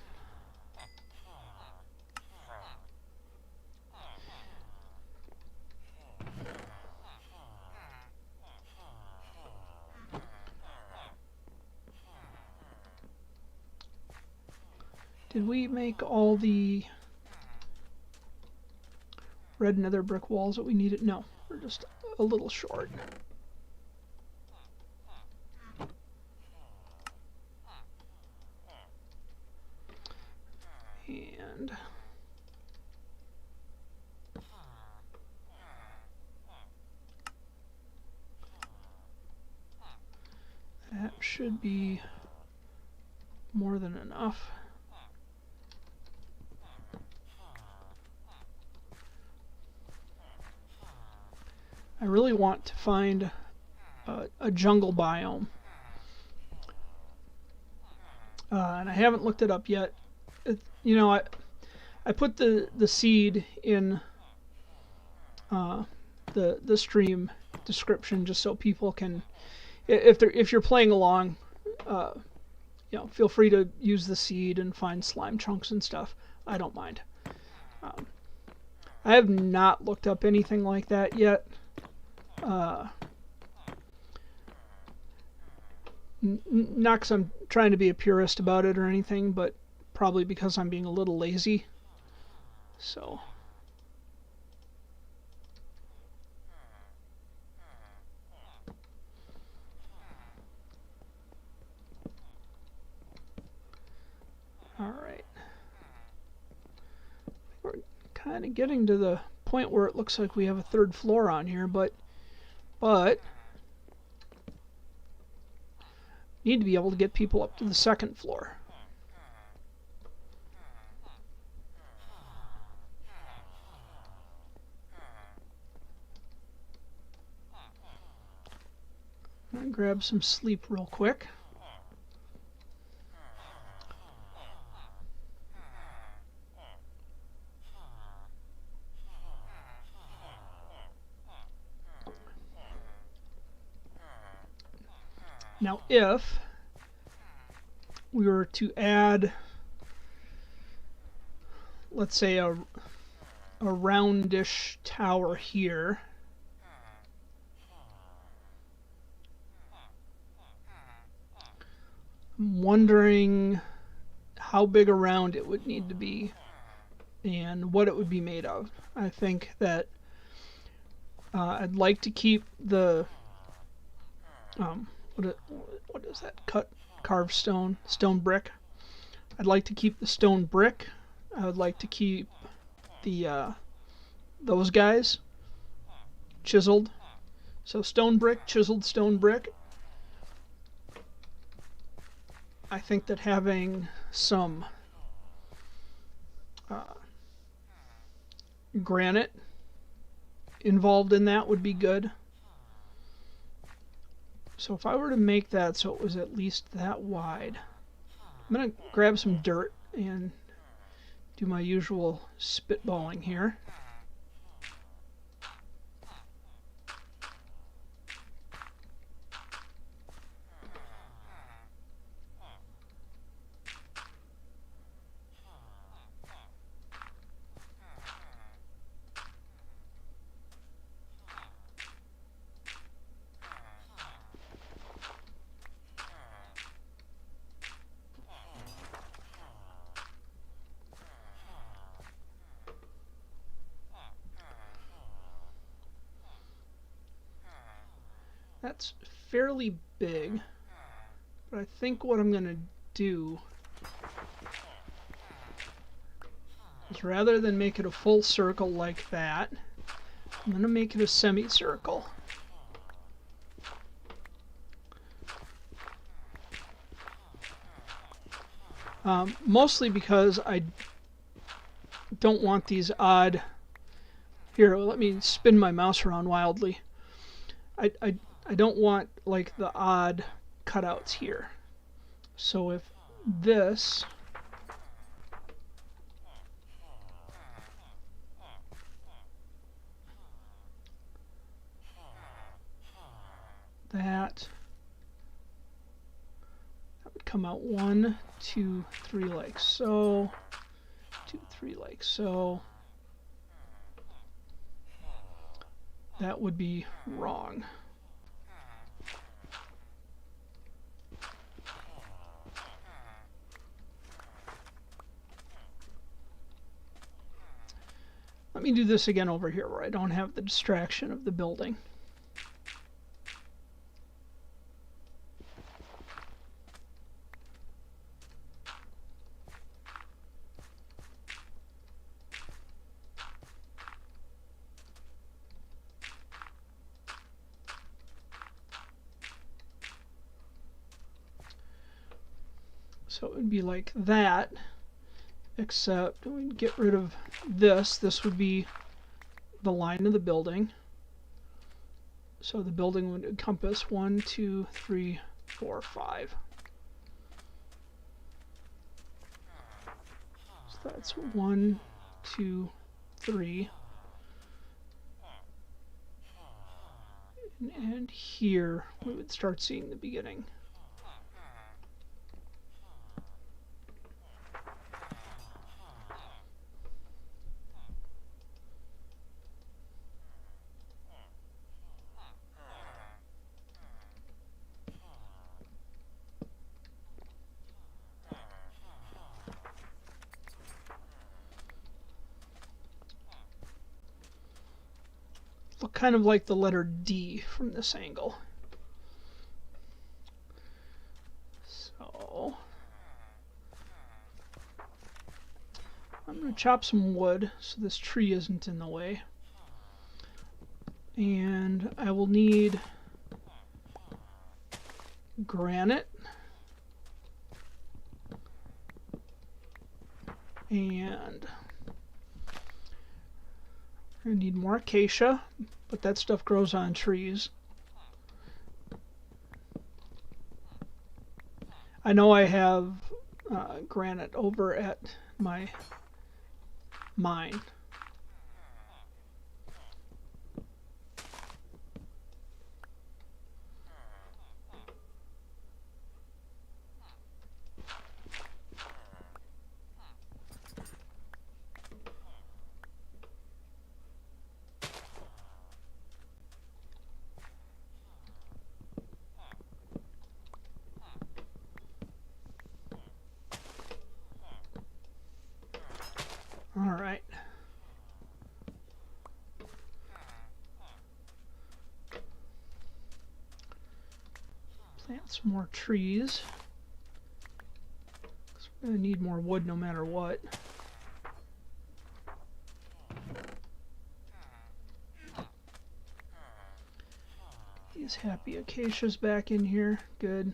Did we make all the red nether brick walls that we needed? No, we're just a little short. And that should be more than enough. I really want to find a jungle biome. And I haven't looked it up yet. You know, I put the seed in the stream description just so people can, if you're playing along, you know, feel free to use the seed and find slime chunks and stuff. I don't mind. I have not looked up anything like that yet. Not because I'm trying to be a purist about it or anything, but probably because I'm being a little lazy. So. Alright. We're kind of getting to the point where it looks like we have a third floor on here, but need to be able to get people up to the second floor. I'm gonna grab some sleep real quick. Now, if we were to add, let's say, a roundish tower here, I'm wondering how big around it would need to be and what it would be made of. I think that I'd like to keep the what is that? Carved stone brick. I'd like to keep the stone brick. I would like to keep the those guys chiseled. So stone brick, chiseled stone brick. I think that having some granite involved in that would be good. So if I were to make that so it was at least that wide, I'm going to grab some dirt and do my usual spitballing here. That's fairly big, but I think what I'm going to do is rather than make it a full circle like that, I'm going to make it a semicircle. Mostly because I don't want these odd... Here, let me spin my mouse around wildly. I don't want like the odd cutouts here. So if this... that would come out 1, 2, 3 like so, 2, 3 like so. That would be wrong. Let me do this again over here where I don't have the distraction of the building. So it would be like that, except we'd get rid of this. This would be the line of the building. So the building would encompass 1, 2, 3, 4, 5. So that's 1, 2, 3. And here we would start seeing the beginning. Look kind of like the letter D from this angle. So I'm going to chop some wood so this tree isn't in the way. And I will need granite and I need more acacia, but that stuff grows on trees. I know I have granite over at my mine. All right. Plant some more trees. 'Cause we're going to need more wood no matter what. These happy acacias back in here. Good.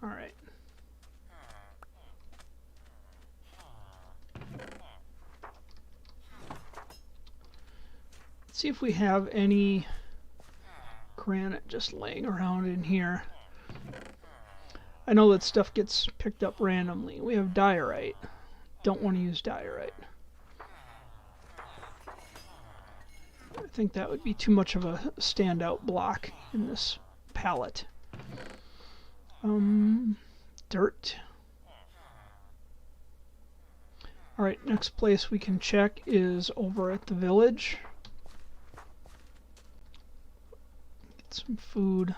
All right. Let's see if we have any granite just laying around in here. I know that stuff gets picked up randomly. We have diorite. Don't want to use diorite. I think that would be too much of a standout block in this palette. Dirt. Alright, next place we can check is over at the village. Get some food.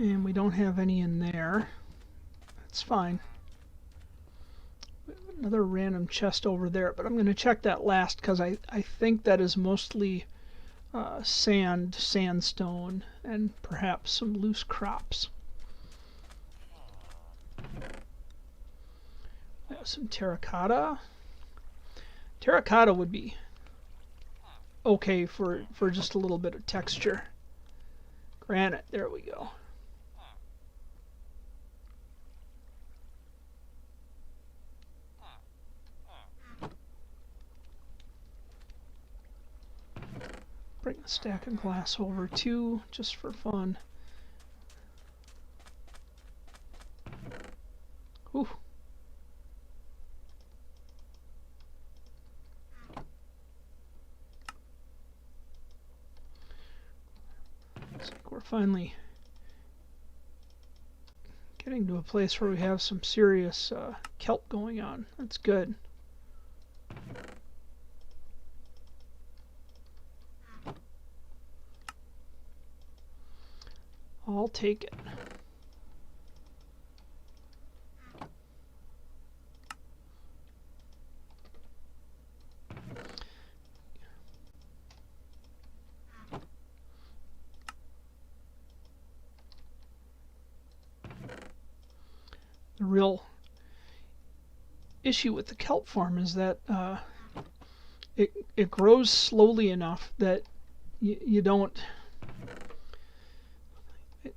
And we don't have any in there. That's fine. Another random chest over there, but I'm going to check that last because I think that is mostly sandstone, and perhaps some loose crops. We have some terracotta. Terracotta would be okay for just a little bit of texture. Granite, there we go. Bring a stack of glass over too, just for fun. Ooh. Looks like we're finally getting to a place where we have some serious kelp going on. That's good. I'll take it. The real issue with the kelp farm is that it grows slowly enough that you don't.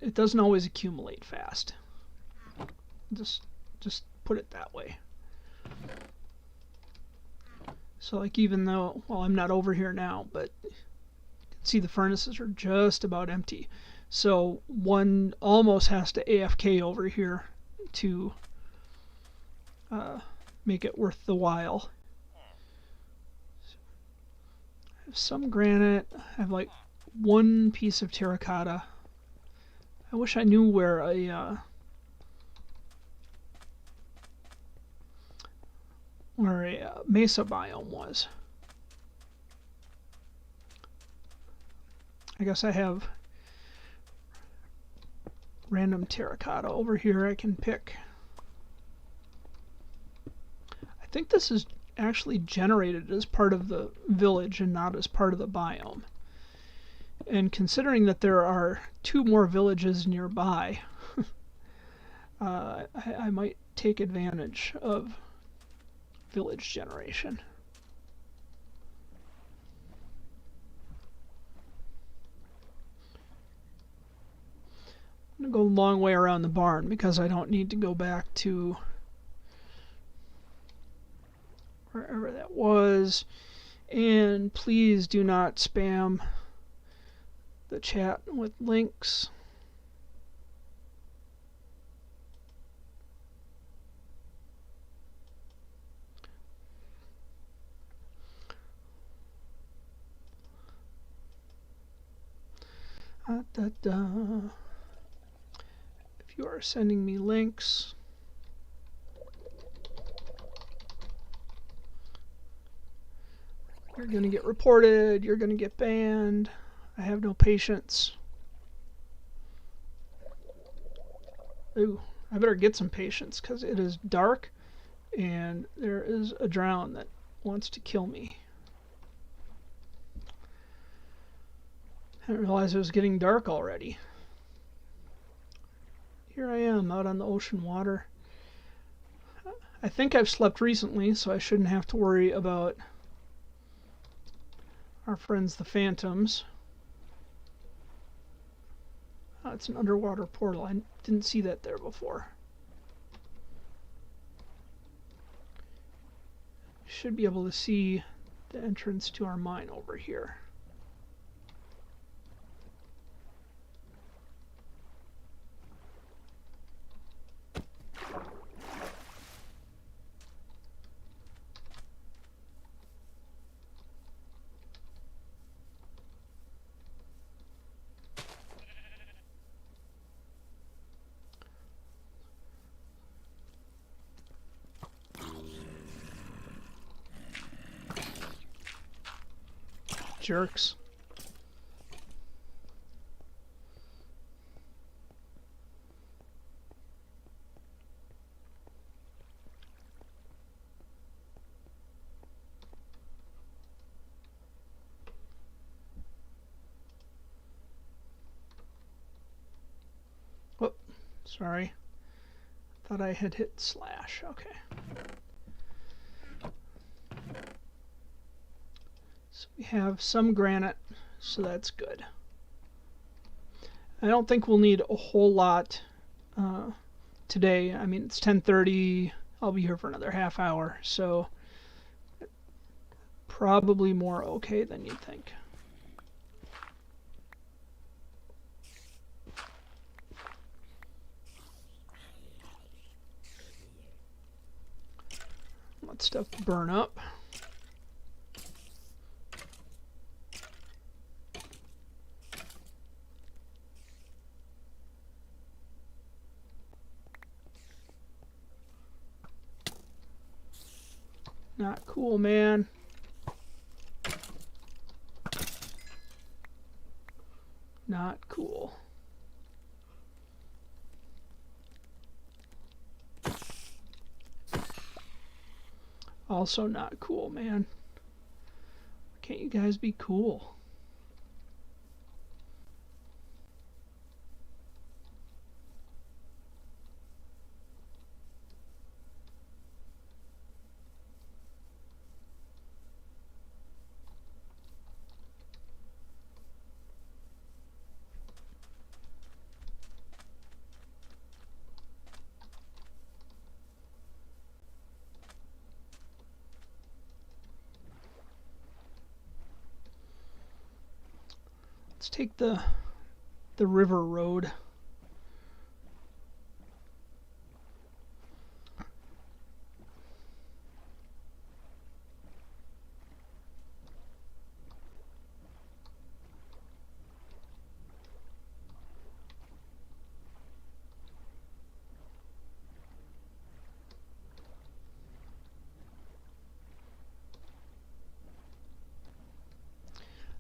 It doesn't always accumulate fast. Just put it that way. So like even though, well, I'm not over here now, but you can see the furnaces are just about empty. So one almost has to AFK over here to make it worth the while. I have some granite. I have like one piece of terracotta. I wish I knew where a mesa biome was. I guess I have random terracotta over here I can pick. I think this is actually generated as part of the village and not as part of the biome. And considering that there are 2 more villages nearby, I might take advantage of village generation. I'm going to go a long way around the barn because I don't need to go back to wherever that was. And please do not spam the chat with links. If you are sending me links, you're going to get reported, you're going to get banned. I have no patience. Ooh, I better get some patience because it is dark and there is a drown that wants to kill me. I didn't realize it was getting dark already. Here I am out on the ocean water. I think I've slept recently, so I shouldn't have to worry about our friends the phantoms. Oh, it's an underwater portal. I didn't see that there before. Should be able to see the entrance to our mine over here. Jerks. Sorry. Thought I had hit slash. Okay. So we have some granite, so that's good. I don't think we'll need a whole lot today. I mean, it's 10:30. I'll be here for another half hour, so probably more okay than you'd think. Let stuff burn up. Not cool, man. Not cool. Also not cool, man. Why can't you guys be cool? Let's take the river road.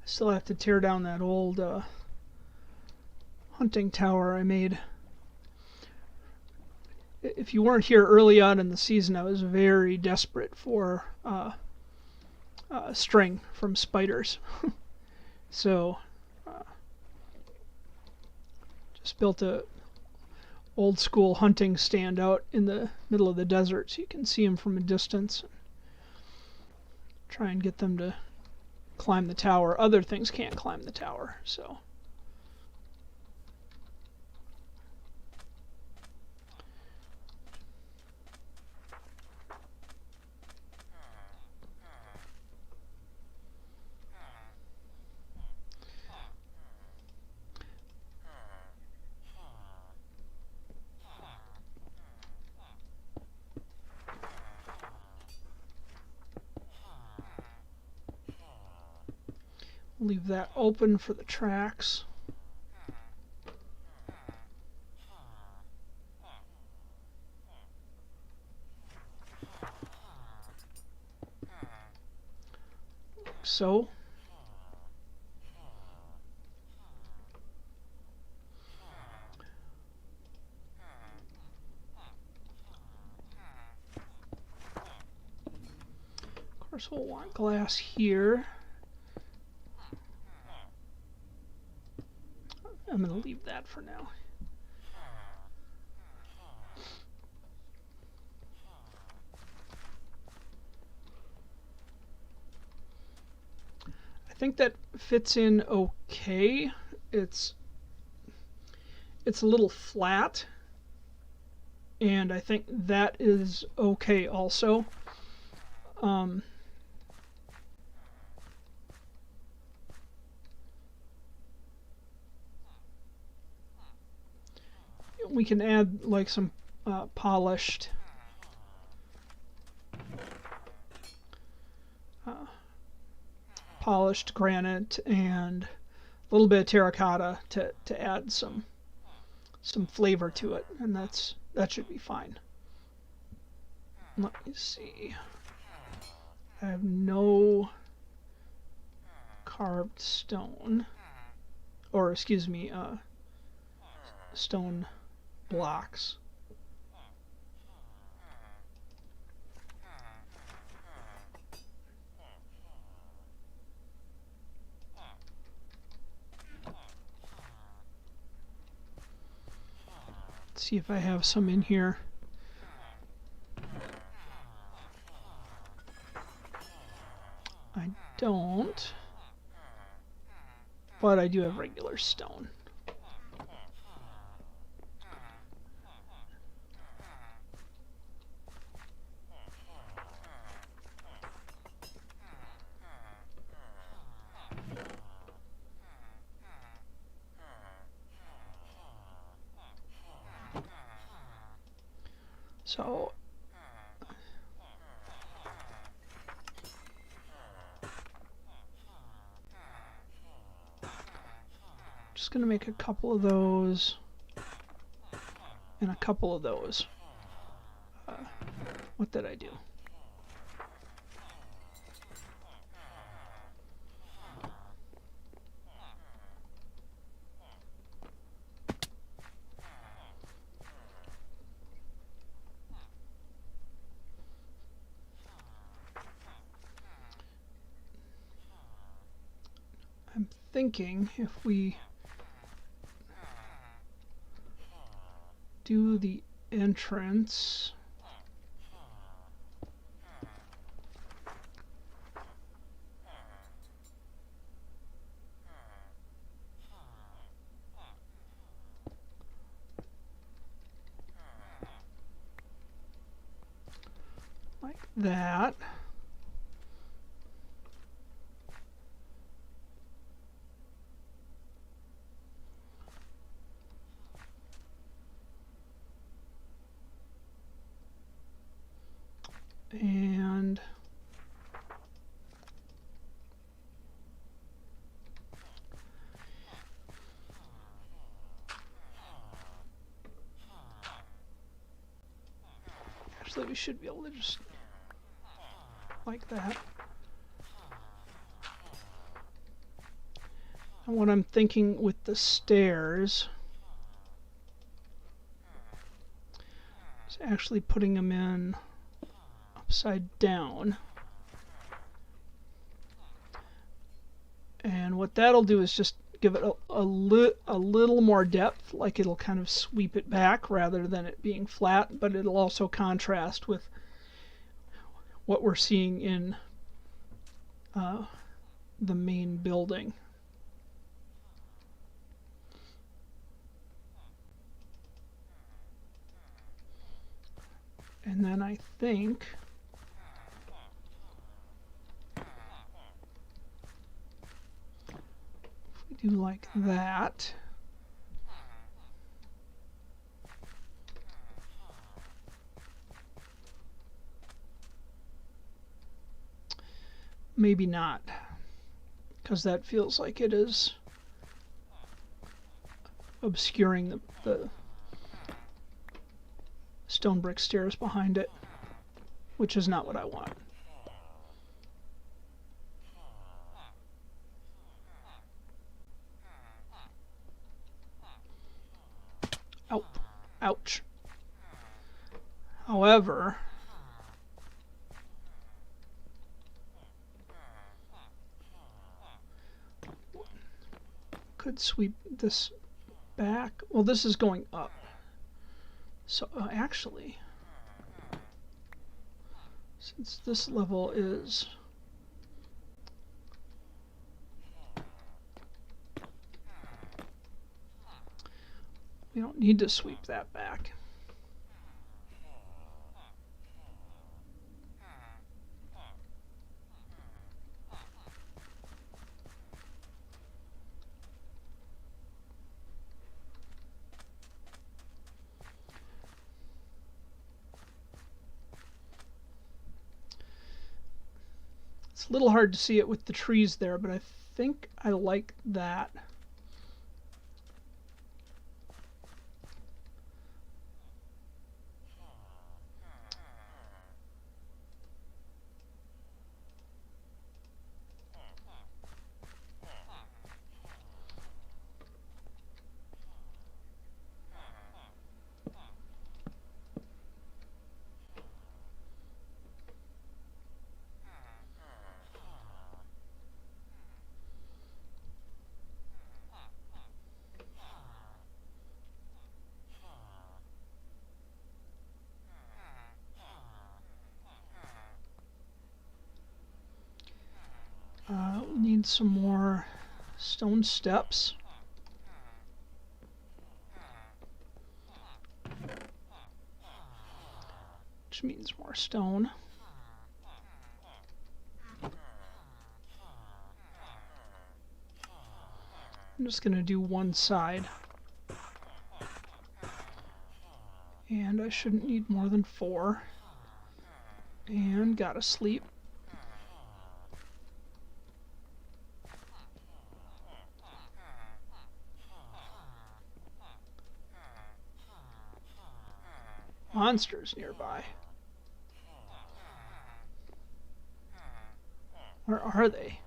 Still have to tear down that old hunting tower I made. If you weren't here early on in the season, I was very desperate for string from spiders. So just built a old school hunting stand out in the middle of the desert so you can see them from a distance. Try and get them to climb the tower. Other things can't climb the tower, so. Leave that open for the tracks. Like so. Of course, we'll want glass here. I'm going to leave that for now. I think that fits in okay. It's a little flat, and I think that is okay also. We can add like some polished granite and a little bit of terracotta to add some flavor to it, and that should be fine. Let me see. I have no carved stone, or excuse me, stone blocks. Let's see if I have some in here. I don't, but I do have regular stone. So just going to make a couple of those and a couple of those. What did I do? I'm thinking if we do the entrance, like that. And actually we should be able to just like that. And what I'm thinking with the stairs is actually putting them in upside down. And what that'll do is just give it a little more depth, like it'll kind of sweep it back rather than it being flat, but it'll also contrast with what we're seeing in the main building. And then I think if we do like that, maybe not, because that feels like it is obscuring the stone brick stairs behind it, which is not what I want. Ow. Ouch. However, could sweep this back. Well, this is going up. So actually, since this level is we don't need to sweep that back. It's a little hard to see it with the trees there, but I think I like that. Need some more stone steps. Which means more stone. I'm just going to do one side. And I shouldn't need more than 4. And gotta sleep. Monsters nearby. Where are they?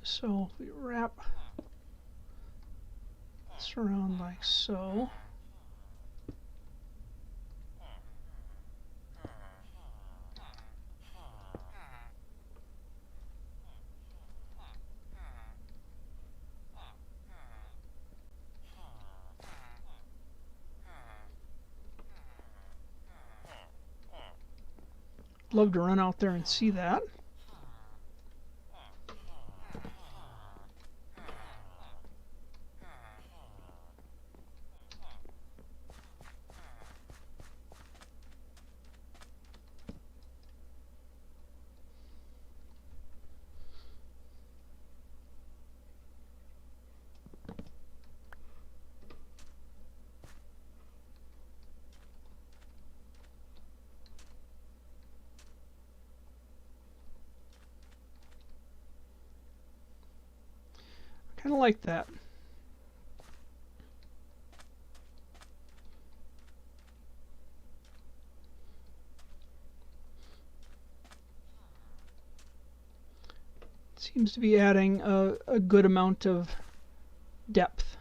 So if we wrap this around like so. Love to run out there and see that. Kind of like that. Seems to be adding a good amount of depth.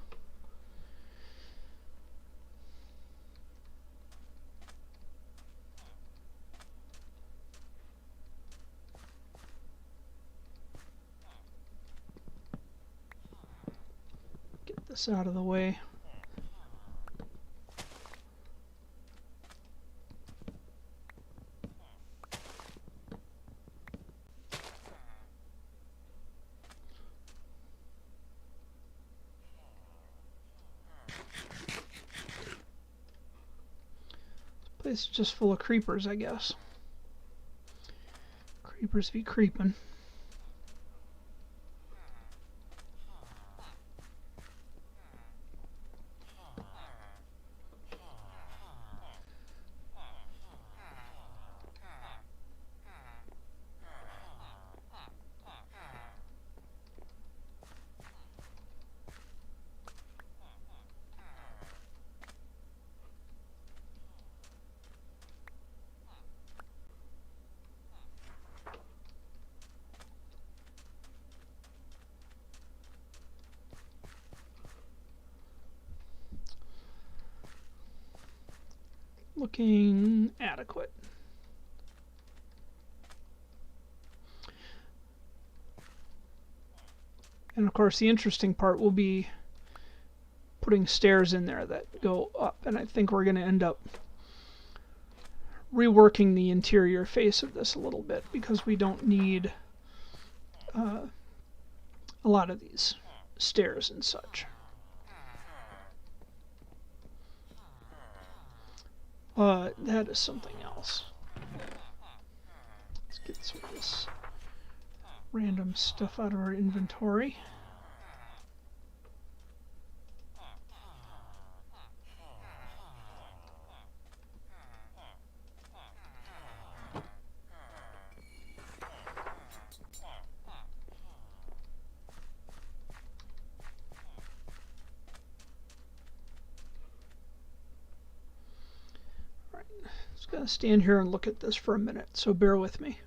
Get this out of the way. This place is just full of creepers, I guess. Creepers be creeping. Looking adequate. And of course the interesting part will be putting stairs in there that go up, and I think we're going to end up reworking the interior face of this a little bit because we don't need a lot of these stairs and such. That is something else. Let's get some of this random stuff out of our inventory. I'm going to stand here and look at this for a minute, so bear with me.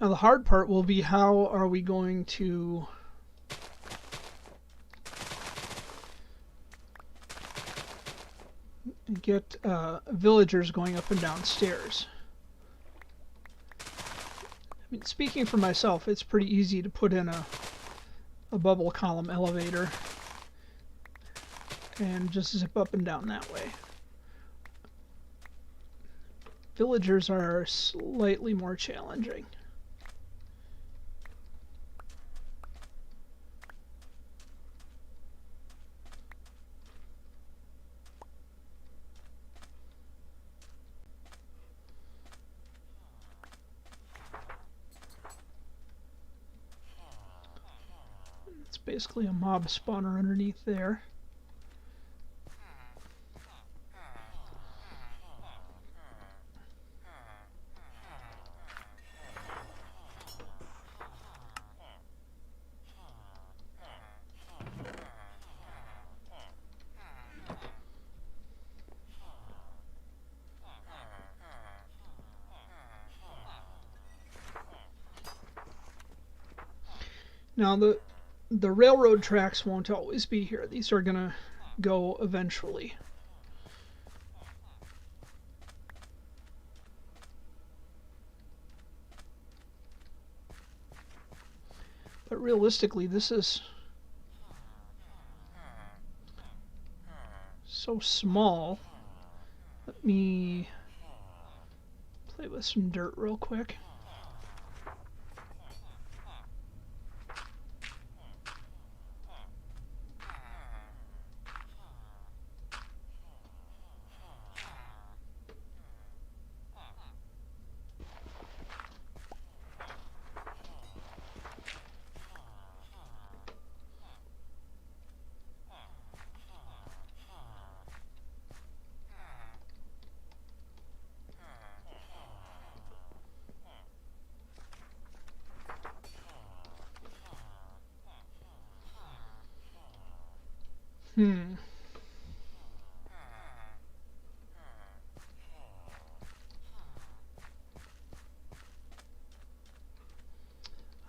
Now the hard part will be, how are we going to get villagers going up and down stairs. I mean, speaking for myself, it's pretty easy to put in a bubble column elevator and just zip up and down that way. Villagers are slightly more challenging. It's basically a mob spawner underneath there. Now the railroad tracks won't always be here. These are gonna go eventually. But realistically, this is so small. Let me play with some dirt real quick.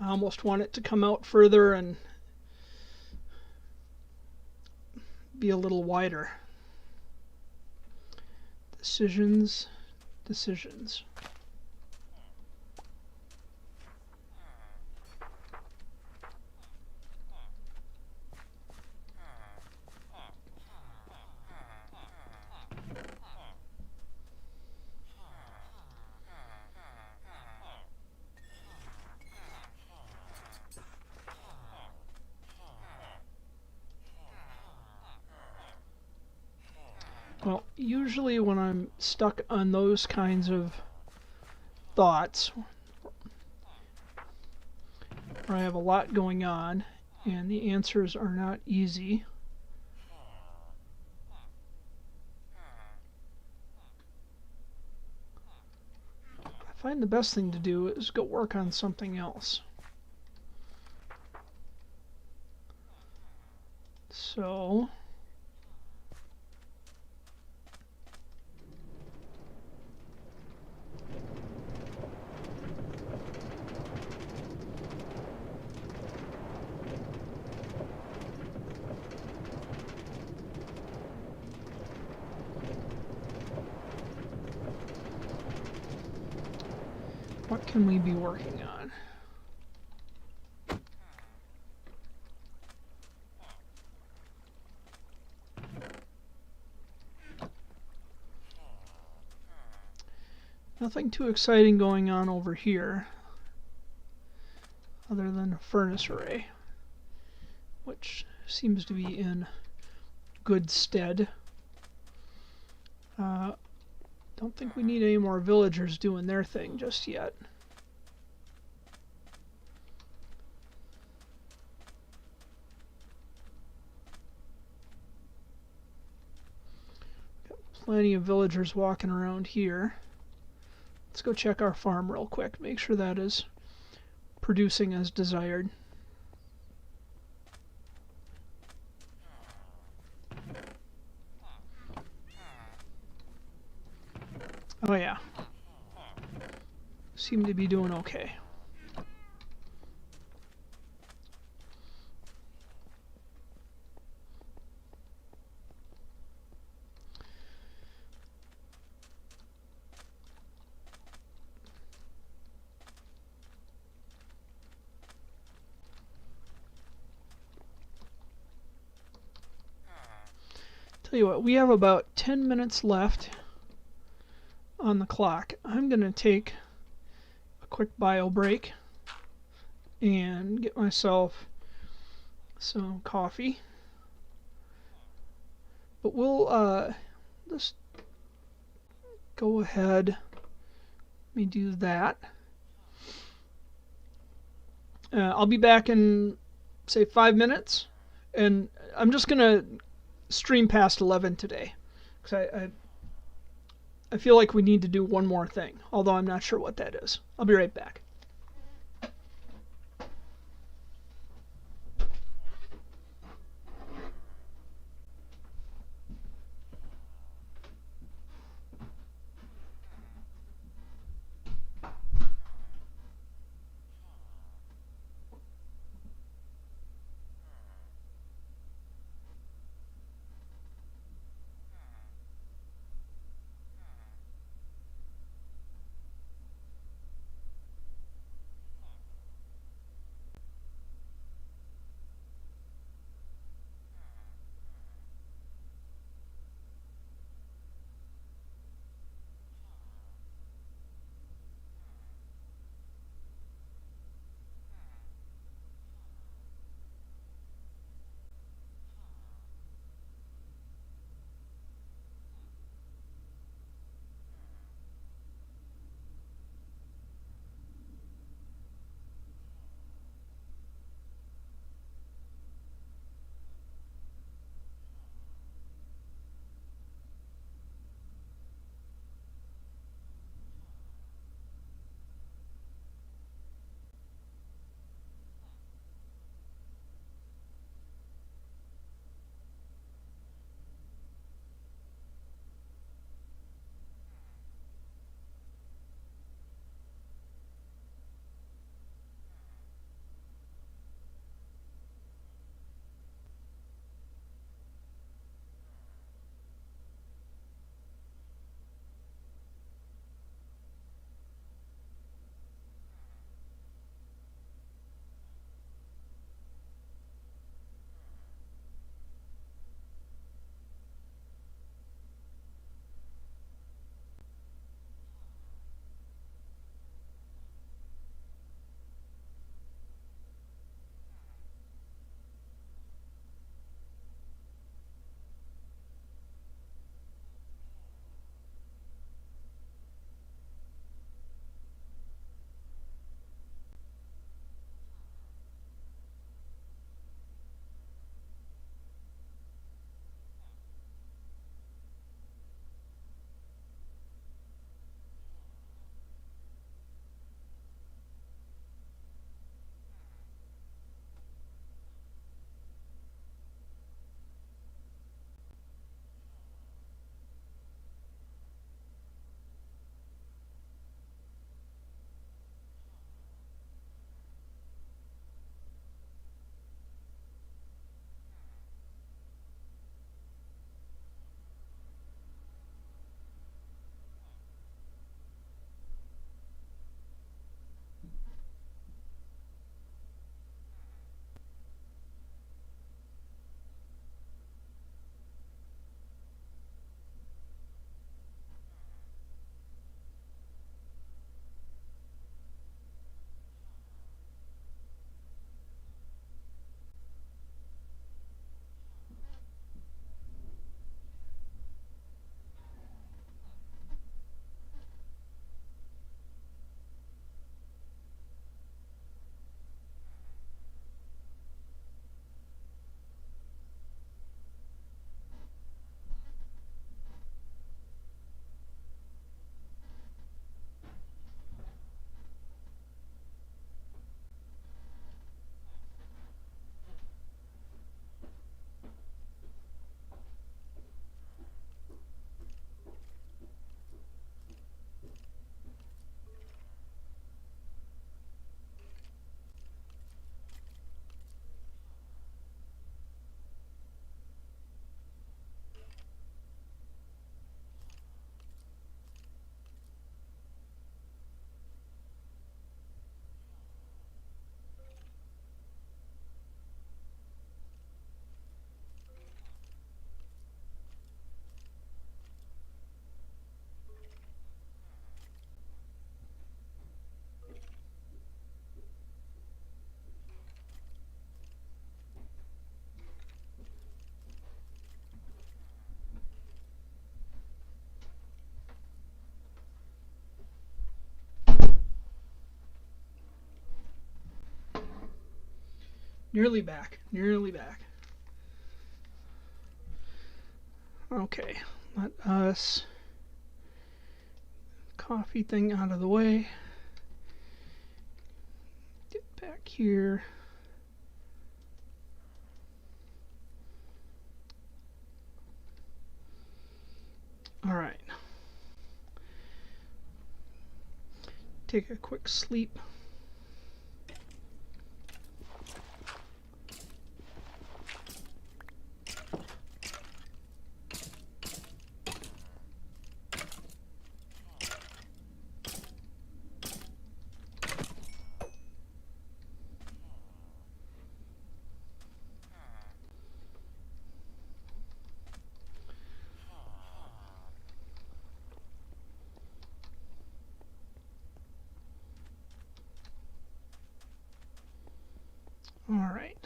I almost want it to come out further and be a little wider. Decisions. Well, usually when I'm stuck on those kinds of thoughts, where I have a lot going on and the answers are not easy, I find the best thing to do is go work on something else. So what can we be working on? Nothing too exciting going on over here, other than a furnace array, which seems to be in good stead. Don't think we need any more villagers doing their thing just yet. Got plenty of villagers walking around here. Let's go check our farm real quick, make sure that is producing as desired. Oh yeah. Seem to be doing okay. Tell you what, we have about 10 minutes left on the clock. I'm going to take a quick bio break and get myself some coffee. But we'll just go ahead. Let me do that. I'll be back in, say, 5 minutes. And I'm just going to stream past 11 today. Because I feel like we need to do one more thing. Although I'm not sure what that is. I'll be right back. Nearly back. Nearly back. Okay. Let us... Coffee thing out of the way. Get back here. All right. Take a quick sleep. All right.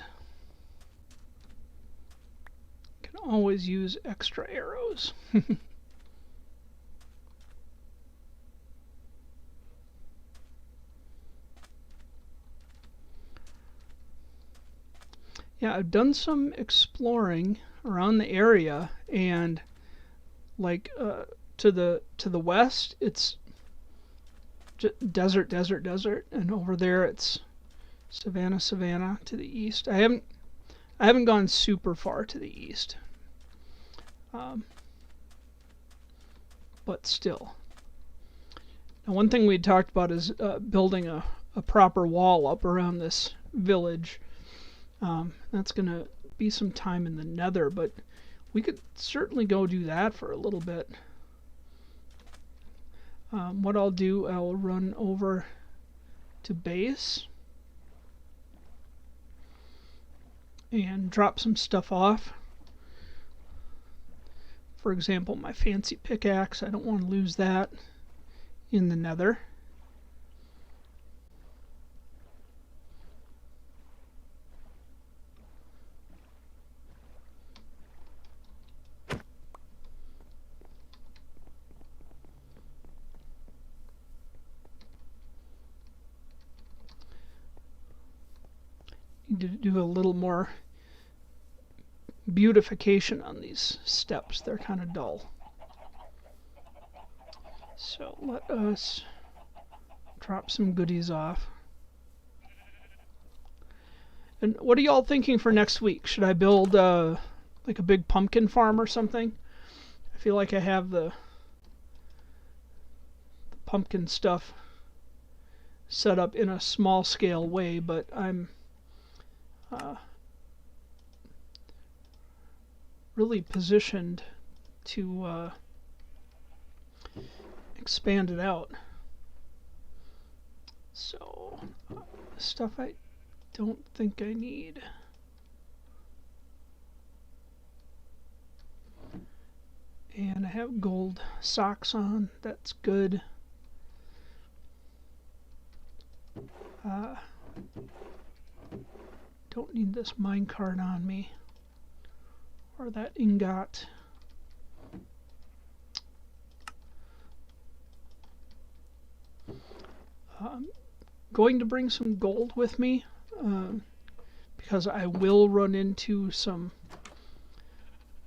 Can always use extra arrows. Yeah, I've done some exploring around the area, and like to the west, it's desert, desert, desert, and over there it's savanna, savanna to the east. I haven't gone super far to the east, um, but still. Now, one thing we talked about is building a proper wall up around this village. That's gonna be some time in the nether, but we could certainly go do that for a little bit. What I'll do, I'll run over to base and drop some stuff off. For example, my fancy pickaxe, I don't want to lose that in the nether. Need to do a little more beautification on these steps. They're kind of dull. So let us drop some goodies off. And what are y'all thinking for next week? Should I build like a big pumpkin farm or something? I feel like I have the pumpkin stuff set up in a small scale way, but I'm really positioned to expand it out. So, stuff I don't think I need. And I have gold socks on, that's good. Don't need this minecart on me, or that ingot. I'm going to bring some gold with me, because I will run into some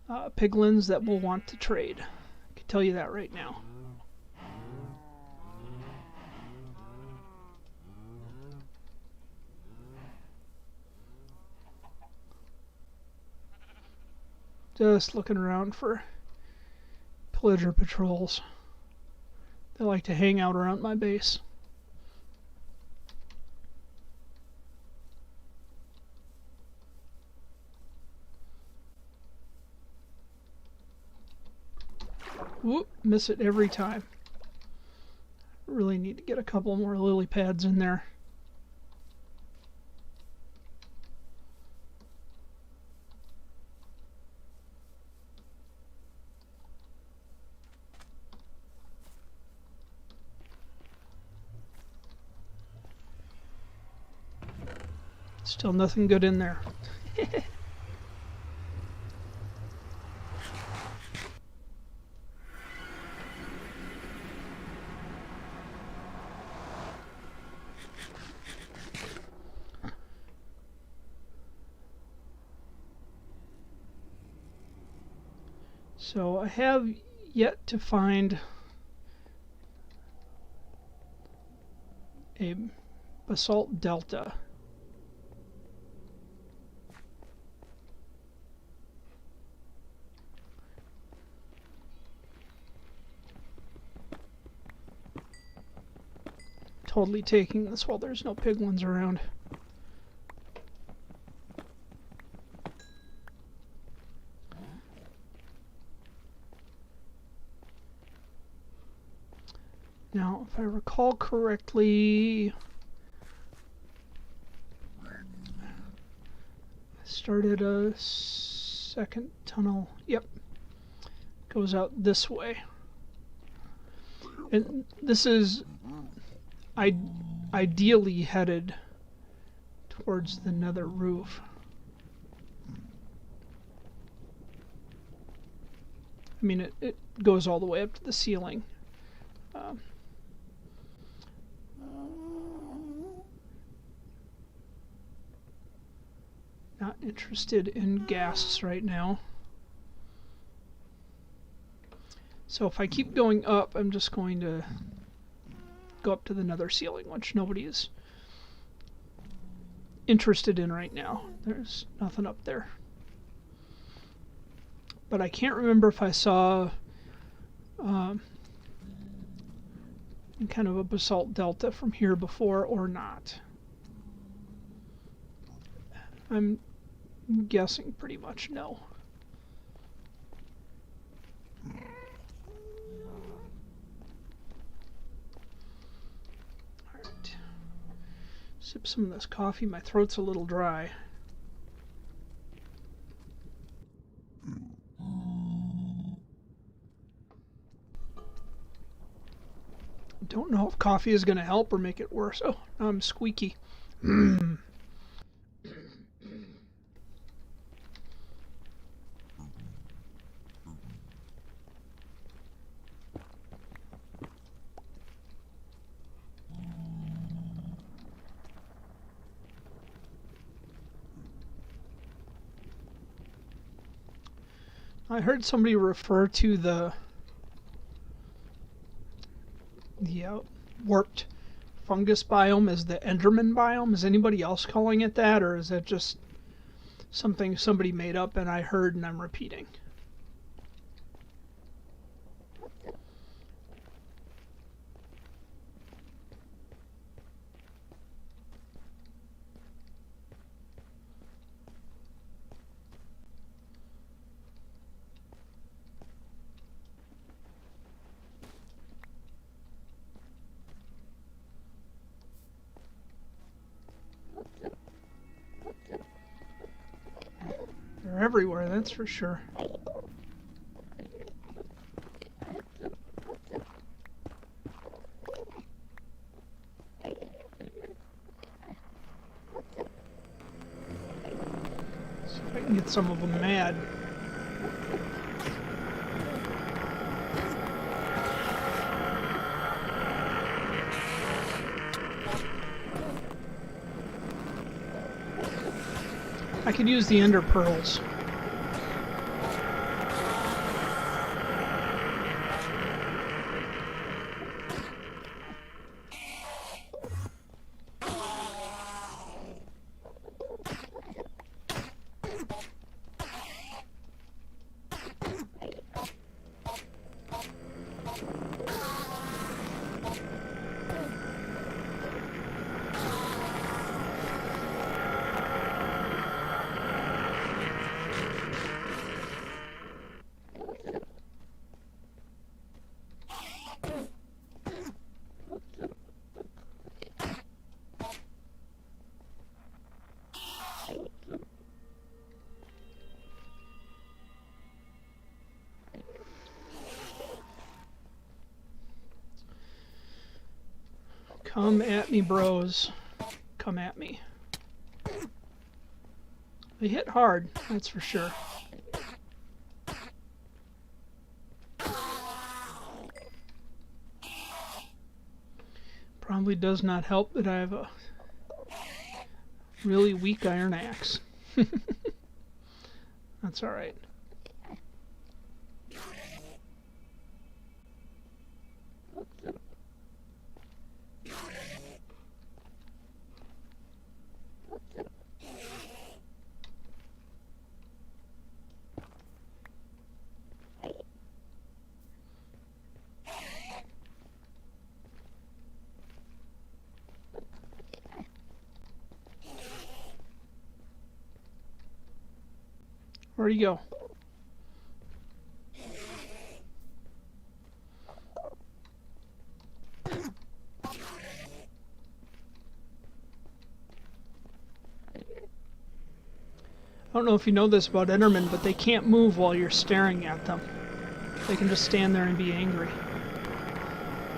piglins that will want to trade. I can tell you that right now. Just looking around for pillager patrols. They like to hang out around my base. Whoop, miss it every time. Really need to get a couple more lily pads in there. Still nothing good in there. So I have yet to find a basalt delta. Totally taking this while there's no piglins around. Now, if I recall correctly, I started a second tunnel. Yep, goes out this way. And this is ideally headed towards the nether roof. I mean, it goes all the way up to the ceiling. Not interested in ghasts right now. So if I keep going up, I'm just going to go up to the nether ceiling, which nobody is interested in right now. There's nothing up there. But I can't remember if I saw kind of a basalt delta from here before or not. I'm guessing pretty much no. Alright. Sip some of this coffee. My throat's a little dry. Don't know if coffee is going to help or make it worse. Oh, now I'm squeaky. I heard somebody refer to the warped fungus biome as the Enderman biome. Is anybody else calling it that, or is that just something somebody made up and I heard and I'm repeating? They're everywhere, that's for sure. See if I can get some of them mad. I could use the ender pearls. Come at me, bros. Come at me. They hit hard, that's for sure. Probably does not help that I have a really weak iron axe. That's alright. Where'd he go? I don't know if you know this about Endermen, but they can't move while you're staring at them. They can just stand there and be angry.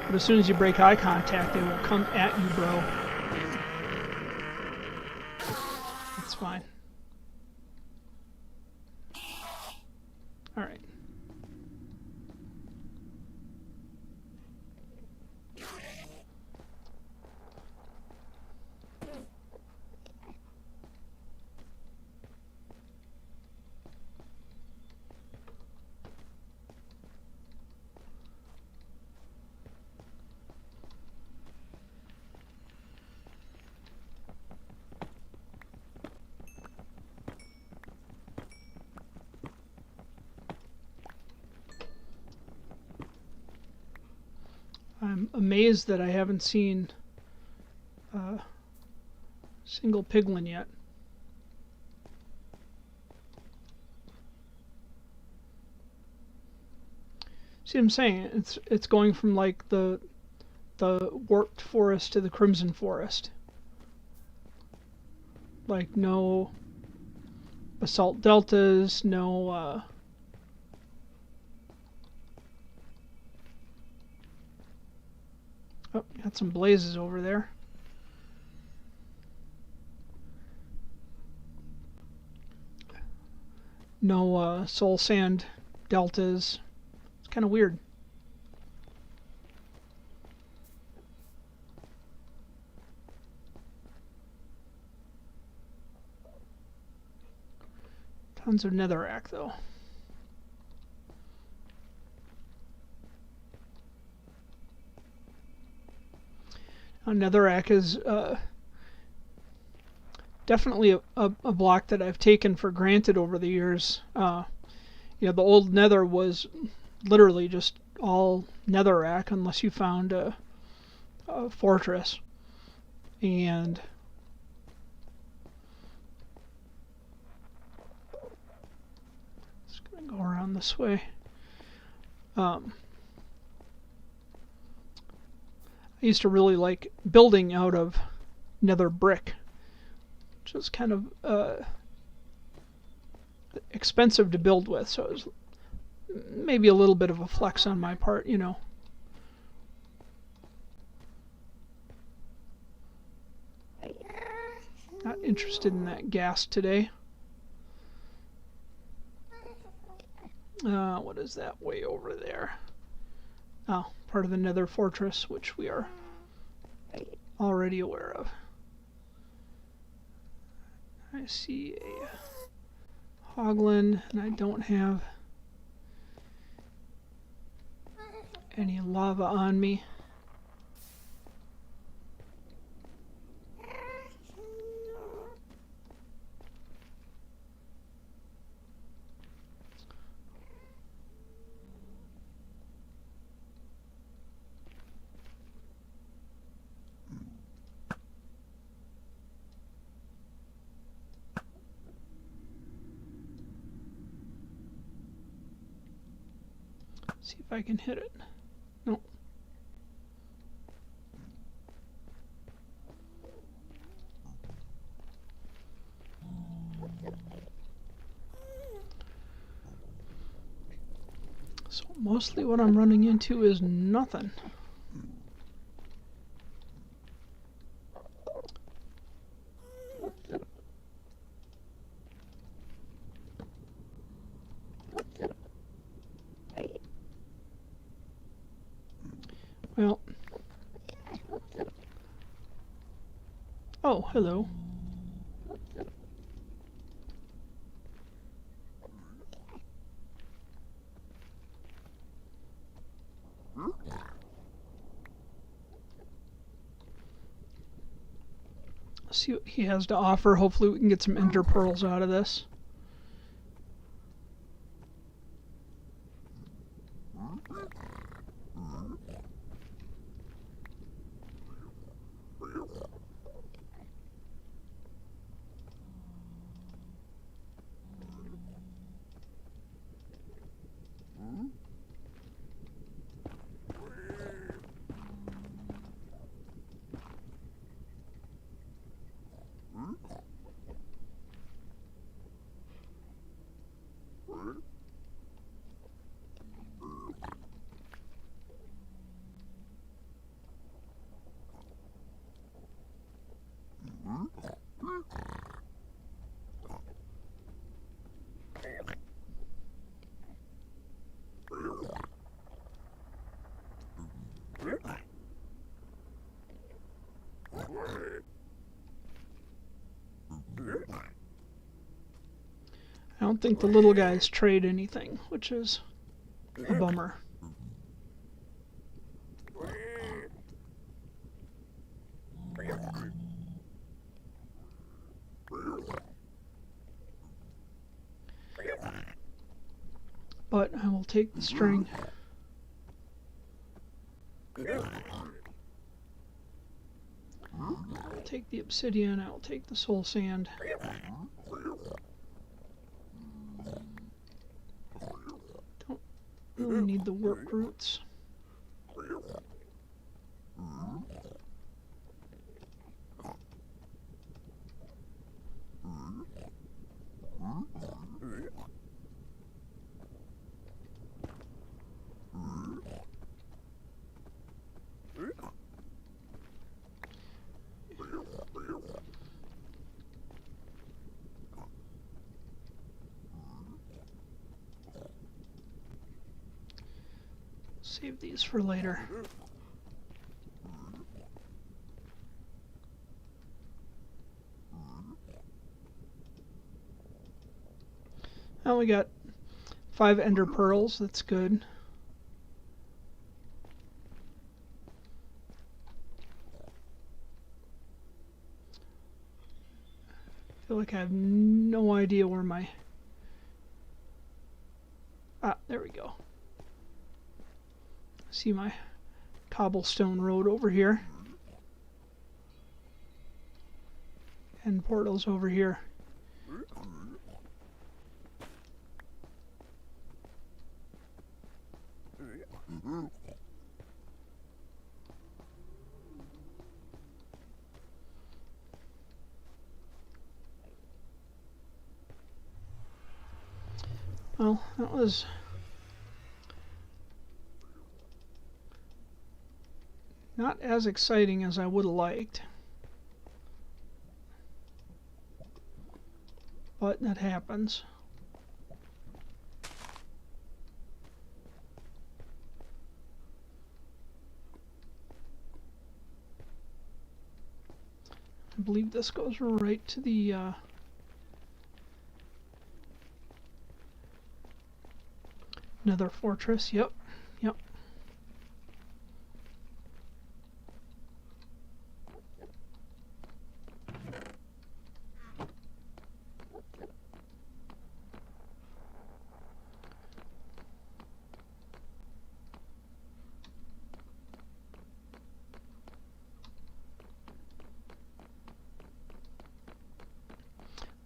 But as soon as you break eye contact, they will come at you, bro. That's fine. Alright. I'm amazed that I haven't seen a single piglin yet. See what I'm saying? It's going from like the warped forest to the crimson forest. Like no basalt deltas, no oh, got some blazes over there. No soul sand deltas. It's kind of weird. Tons of netherrack though. Netherrack is definitely a block that I've taken for granted over the years. You know, the old nether was literally just all netherrack unless you found a fortress. And just gonna go around this way. I used to really like building out of nether brick, which was kind of expensive to build with, so it was maybe a little bit of a flex on my part, you know. Not interested in that gas today. What is that way over there? Oh, part of the nether fortress, which we are already aware of. I see a hoglin, and I don't have any lava on me. See if I can hit it. No. So mostly what I'm running into is nothing. Well. Oh, hello. See what he has to offer. Hopefully we can get some ender pearls out of this. don't think the little guys trade anything, which is a bummer. But I will take the string. I'll take the obsidian, I will take the soul sand. Don't really need the work roots. Save these for later. Now we got 5 ender pearls, that's good. I feel like I have no idea where my... Ah, there we go. See my cobblestone road over here. And portals over here. Well, that was not as exciting as I would have liked. But that happens. I believe this goes right to the Nether fortress. Yep. Yep.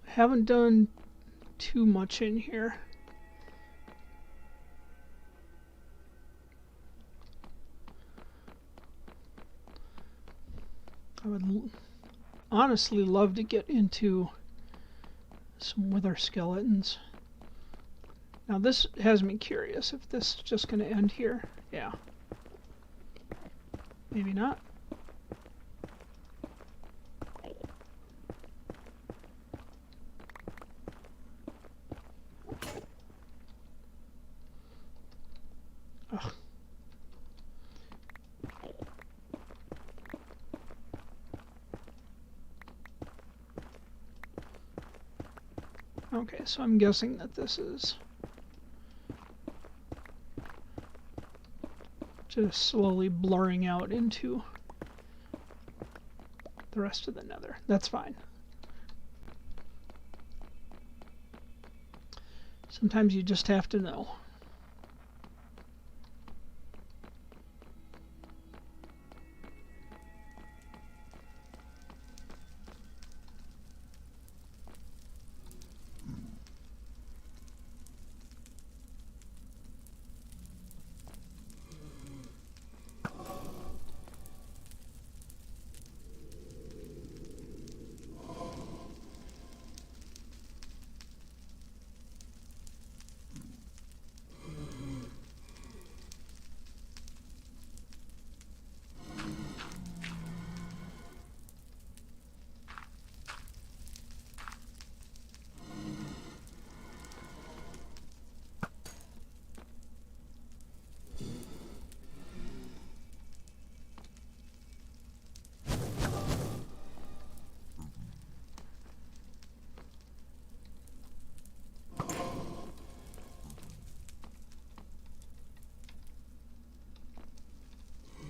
Haven't done too much in here. I would honestly love to get into some wither skeletons. Now this has me curious if this is just going to end here. Yeah. Maybe not. Ugh. Okay, so I'm guessing that this is just slowly blurring out into the rest of the nether. That's fine. Sometimes you just have to know.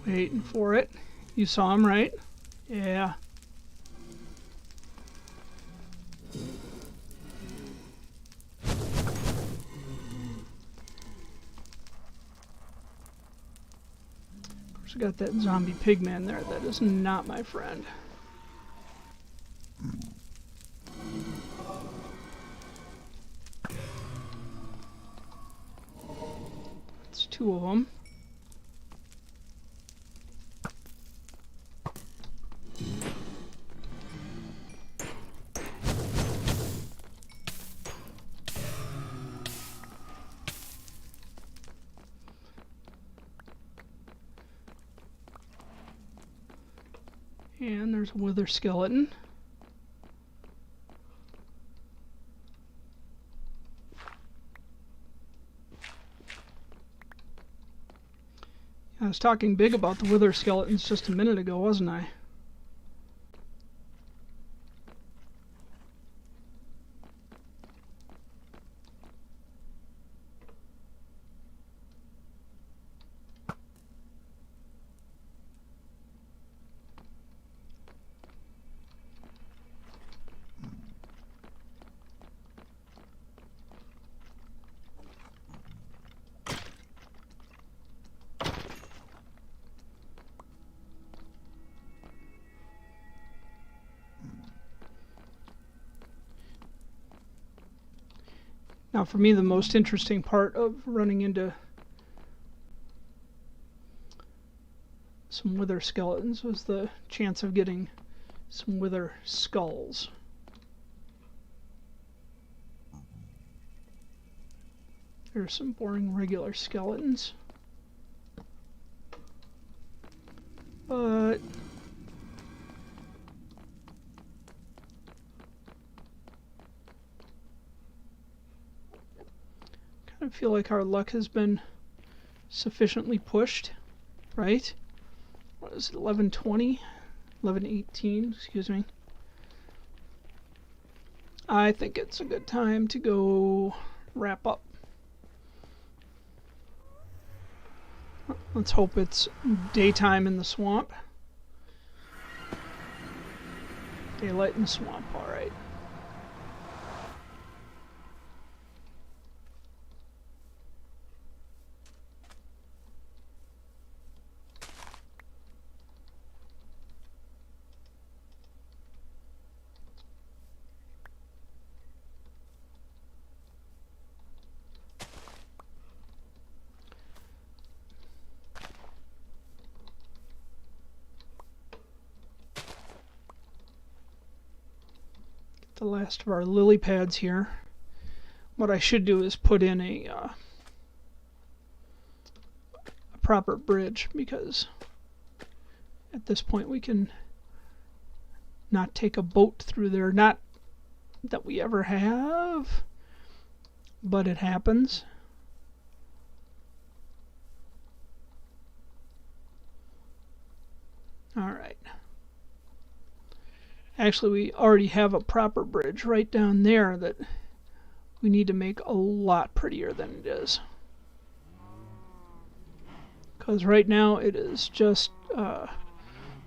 Waiting for it. You saw him, right? Yeah. Of course, I got that zombie pigman there. That is not my friend. That's two of them. And there's a wither skeleton. I was talking big about the wither skeletons just a minute ago, wasn't I? Now, for me, the most interesting part of running into some wither skeletons was the chance of getting some wither skulls. There's some boring regular skeletons. But I feel like our luck has been sufficiently pushed, right? What is it, 11:20? 11:18, excuse me. I think it's a good time to go wrap up. Let's hope it's daytime in the swamp. Daylight in the swamp, alright. The last of our lily pads here. What I should do is put in a proper bridge, because at this point we can not take a boat through there. Not that we ever have, but it happens. Alright. Actually, we already have a proper bridge right down there that we need to make a lot prettier than it is. Because right now it is just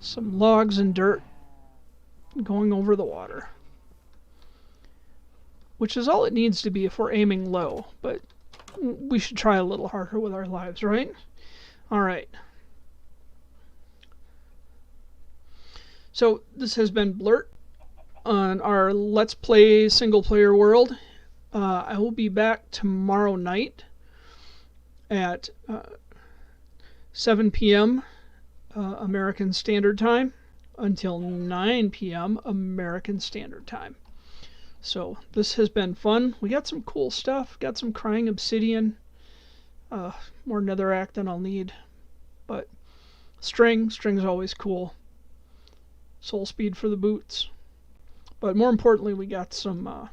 some logs and dirt going over the water. Which is all it needs to be if we're aiming low, but we should try a little harder with our lives, right? Alright. So this has been Bluurrt on our Let's Play single player world. I will be back tomorrow night at 7 p.m. American Standard Time until 9 p.m. American Standard Time. So this has been fun. We got some cool stuff. Got some crying obsidian. More netherrack than I'll need. But string's always cool. Soul speed for the boots. But more importantly, we got some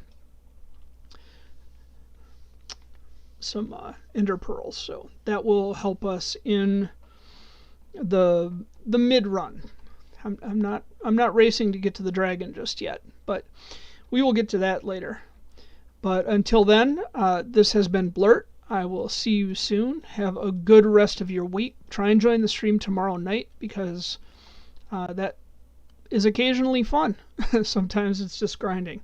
ender pearls, so that will help us in the mid run. I'm not racing to get to the dragon just yet, but we will get to that later. But until then, this has been Bluurrt, I will see you soon. Have a good rest of your week. Try and join the stream tomorrow night because that is occasionally fun. Sometimes it's just grinding.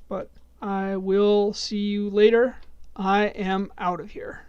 But I will see you later. I am out of here.